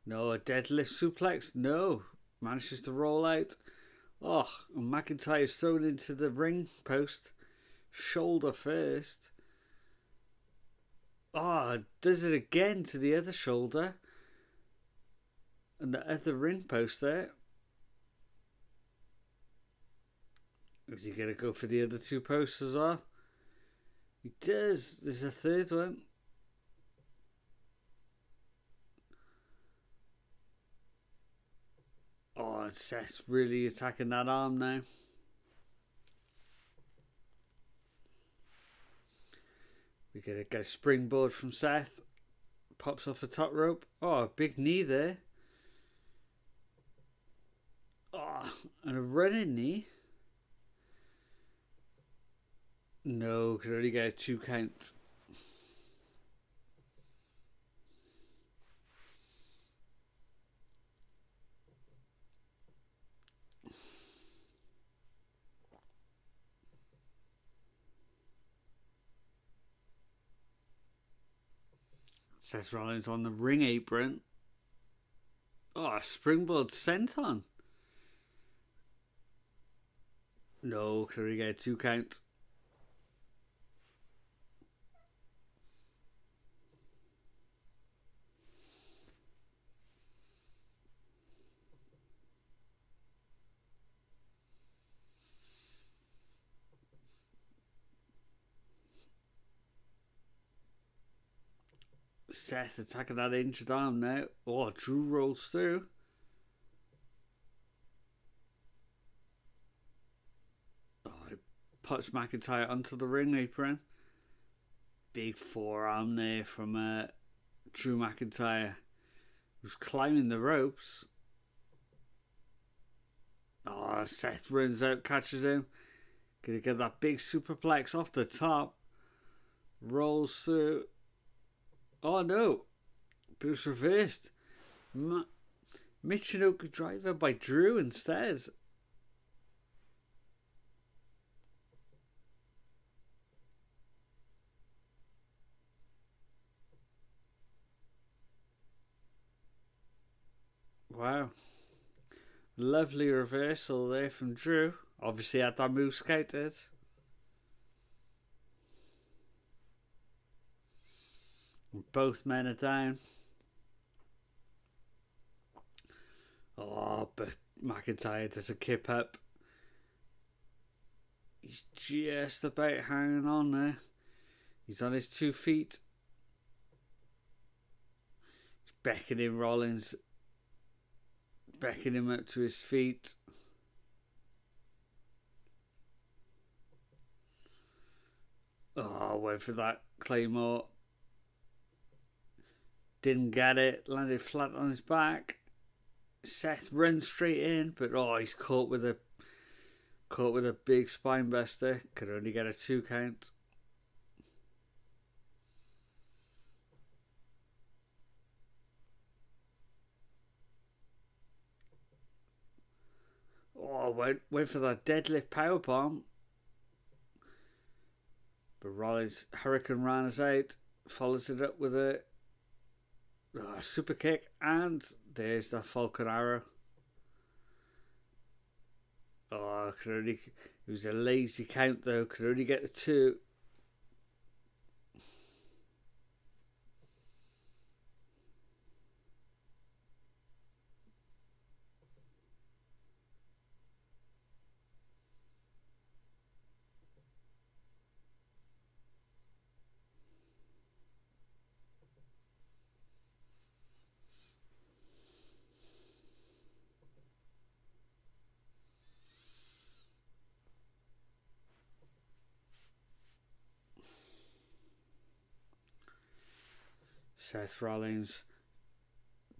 No, a deadlift suplex? No. Manages to roll out. Oh, and McIntyre is thrown into the ring post. Shoulder first. Oh, does it again to the other shoulder. And the other ring post there. Is he going to go for the other 2 posts as well? He does. There's a third one. Oh, Seth's really attacking that arm now. We get a springboard from Seth. Pops off the top rope. Oh, a big knee there. Oh, and a running knee. No, could only get a 2 count. Seth Rollins on the ring apron. Oh, a springboard senton. No, could only get a 2 count. Seth attacking that injured arm now. Oh, Drew rolls through. Oh, he puts McIntyre onto the ring apron. Big forearm there from Drew McIntyre, who's climbing the ropes. Oh, Seth runs out, catches him. Gonna get that big superplex off the top. Rolls through. Oh no. Boost reversed. Michinoku driver by Drew instead. Wow. Lovely reversal there from Drew. Obviously had that move scouted. Both men are down. Oh, but McIntyre does a kip up. He's just about hanging on there. He's on his 2 feet. He's beckoning Rollins. Beckoning him up to his feet. Oh, went for that Claymore. Didn't get it. Landed flat on his back. Seth runs straight in, but he's caught with a big spine buster. Could only get a 2 count. Oh, went for that deadlift powerbomb. But Rollins Hurricane Rana's out. Follows it up with a super kick. And there's the Falcon Arrow. It was a lazy count though. Could only get the 2. Seth Rollins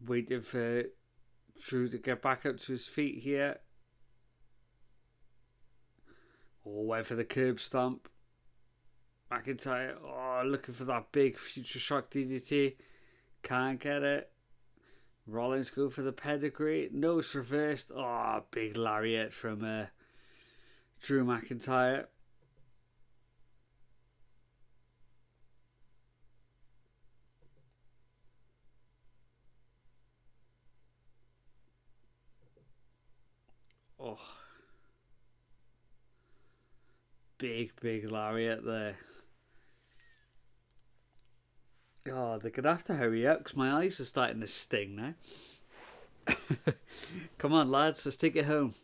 waiting for Drew to get back up to his feet here. Went for the curb stomp. McIntyre, looking for that big Future Shock DDT. Can't get it. Rollins go for the pedigree. No, it's reversed. Big lariat from Drew McIntyre. Big lariat there. They're going to have to hurry up because my eyes are starting to sting now. Come on, lads, let's take it home.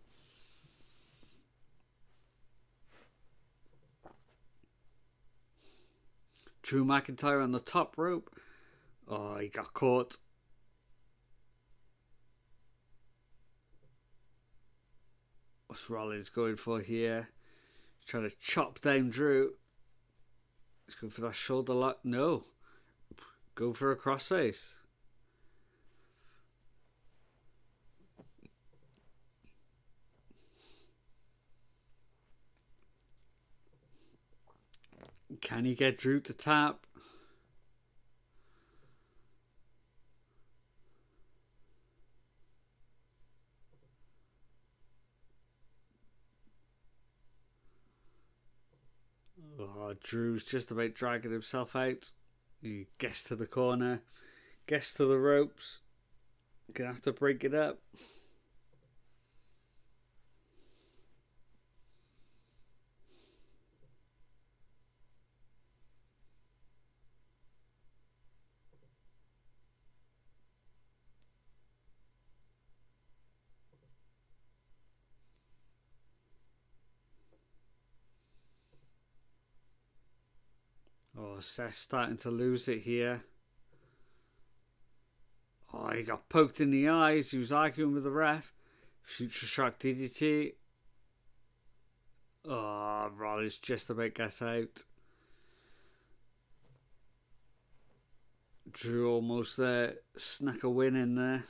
Drew McIntyre on the top rope. He got caught. What's Rollins going for here? He's trying to chop down Drew. He's going for that shoulder lock. No. Go for a crossface. Can he get Drew to tap? Drew's just about dragging himself out. He gets to the corner, gets to the ropes. Gonna have to break it up. Seth's starting to lose it here. He got poked in the eyes. He was arguing with the ref. Future Shock DDT. Rollins just about gets out. Drew almost snuck a win in there.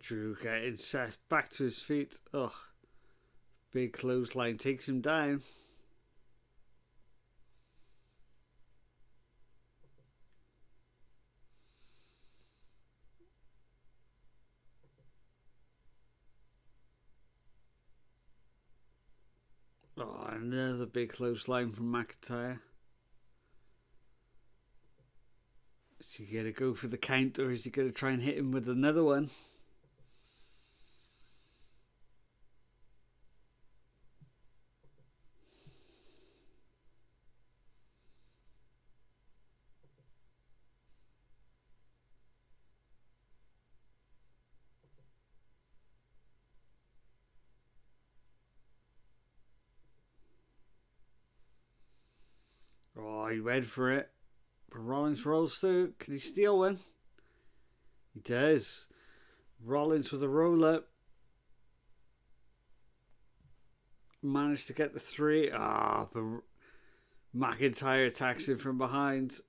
Drew getting set back to his feet. Oh, big clothesline takes him down. Oh, another big clothesline from McIntyre. Is he going to go for the count, or is he going to try and hit him with another one? Oh, he went for it. But Rollins rolls through. Can he steal one? He does. Rollins with a roll up. Managed to get the 3. But McIntyre attacks him from behind.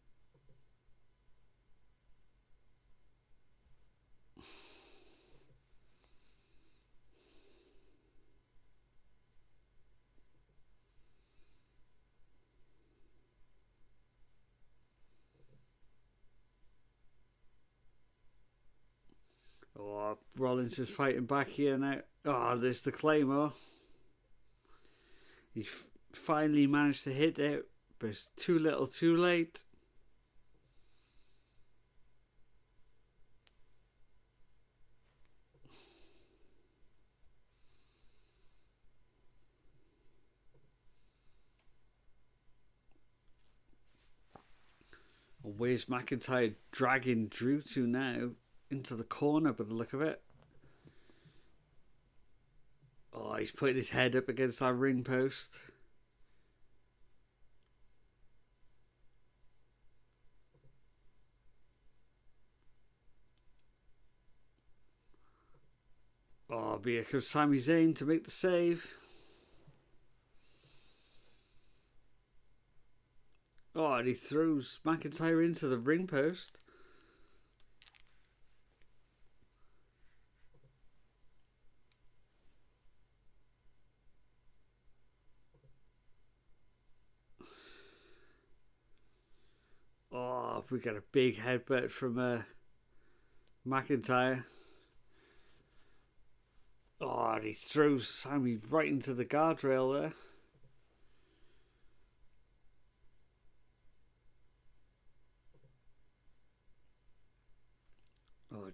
Oh, Rollins is fighting back here now. Oh, there's the Claymore. He finally managed to hit it, but it's too little too late. Where's McIntyre dragging Drew to now? Into the corner by the look of it. Oh, he's putting his head up against that ring post. Oh, but here comes Sami Zayn to make the save. Oh, and he throws McIntyre into the ring post. Oh, we got a big headbutt from McIntyre. Oh, and he throws Sami right into the guardrail there. Oh,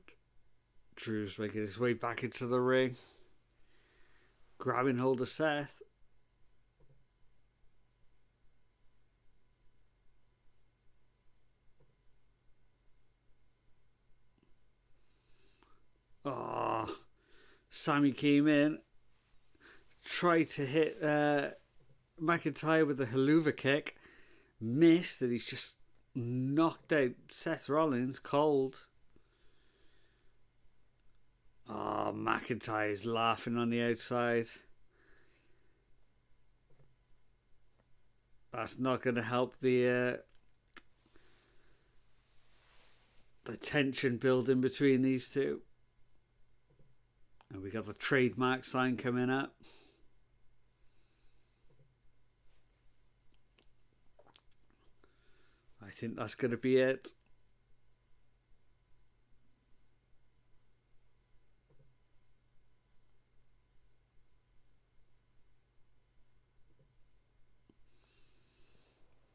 Drew's making his way back into the ring. Grabbing hold of Seth. Oh, Sami came in, tried to hit McIntyre with the haluva kick, missed, and he's just knocked out Seth Rollins cold. Oh, McIntyre's laughing on the outside. That's not going to help the tension building between these two. And we got the trademark sign coming up. I think that's going to be it.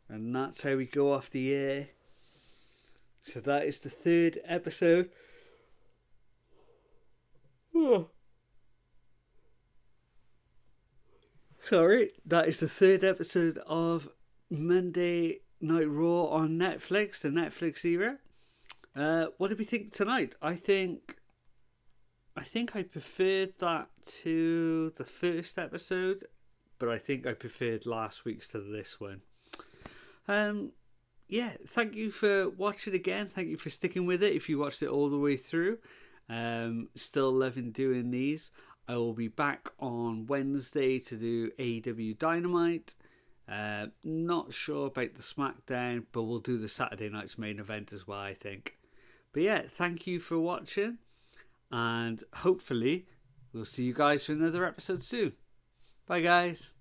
And that's how we go off the air. So that is the 3rd episode. Oh. Sorry, that is the 3rd episode of Monday Night Raw on Netflix, the Netflix era. What did we think tonight? I think I preferred that to the first episode, but I think I preferred last week's to this one. Yeah, thank you for watching again. Thank you for sticking with it if you watched it all the way through. Still loving doing these. I will be back on Wednesday to do AEW Dynamite. Not sure about the SmackDown, but we'll do the Saturday night's main event as well, I think. But yeah, thank you for watching. And hopefully we'll see you guys for another episode soon. Bye guys.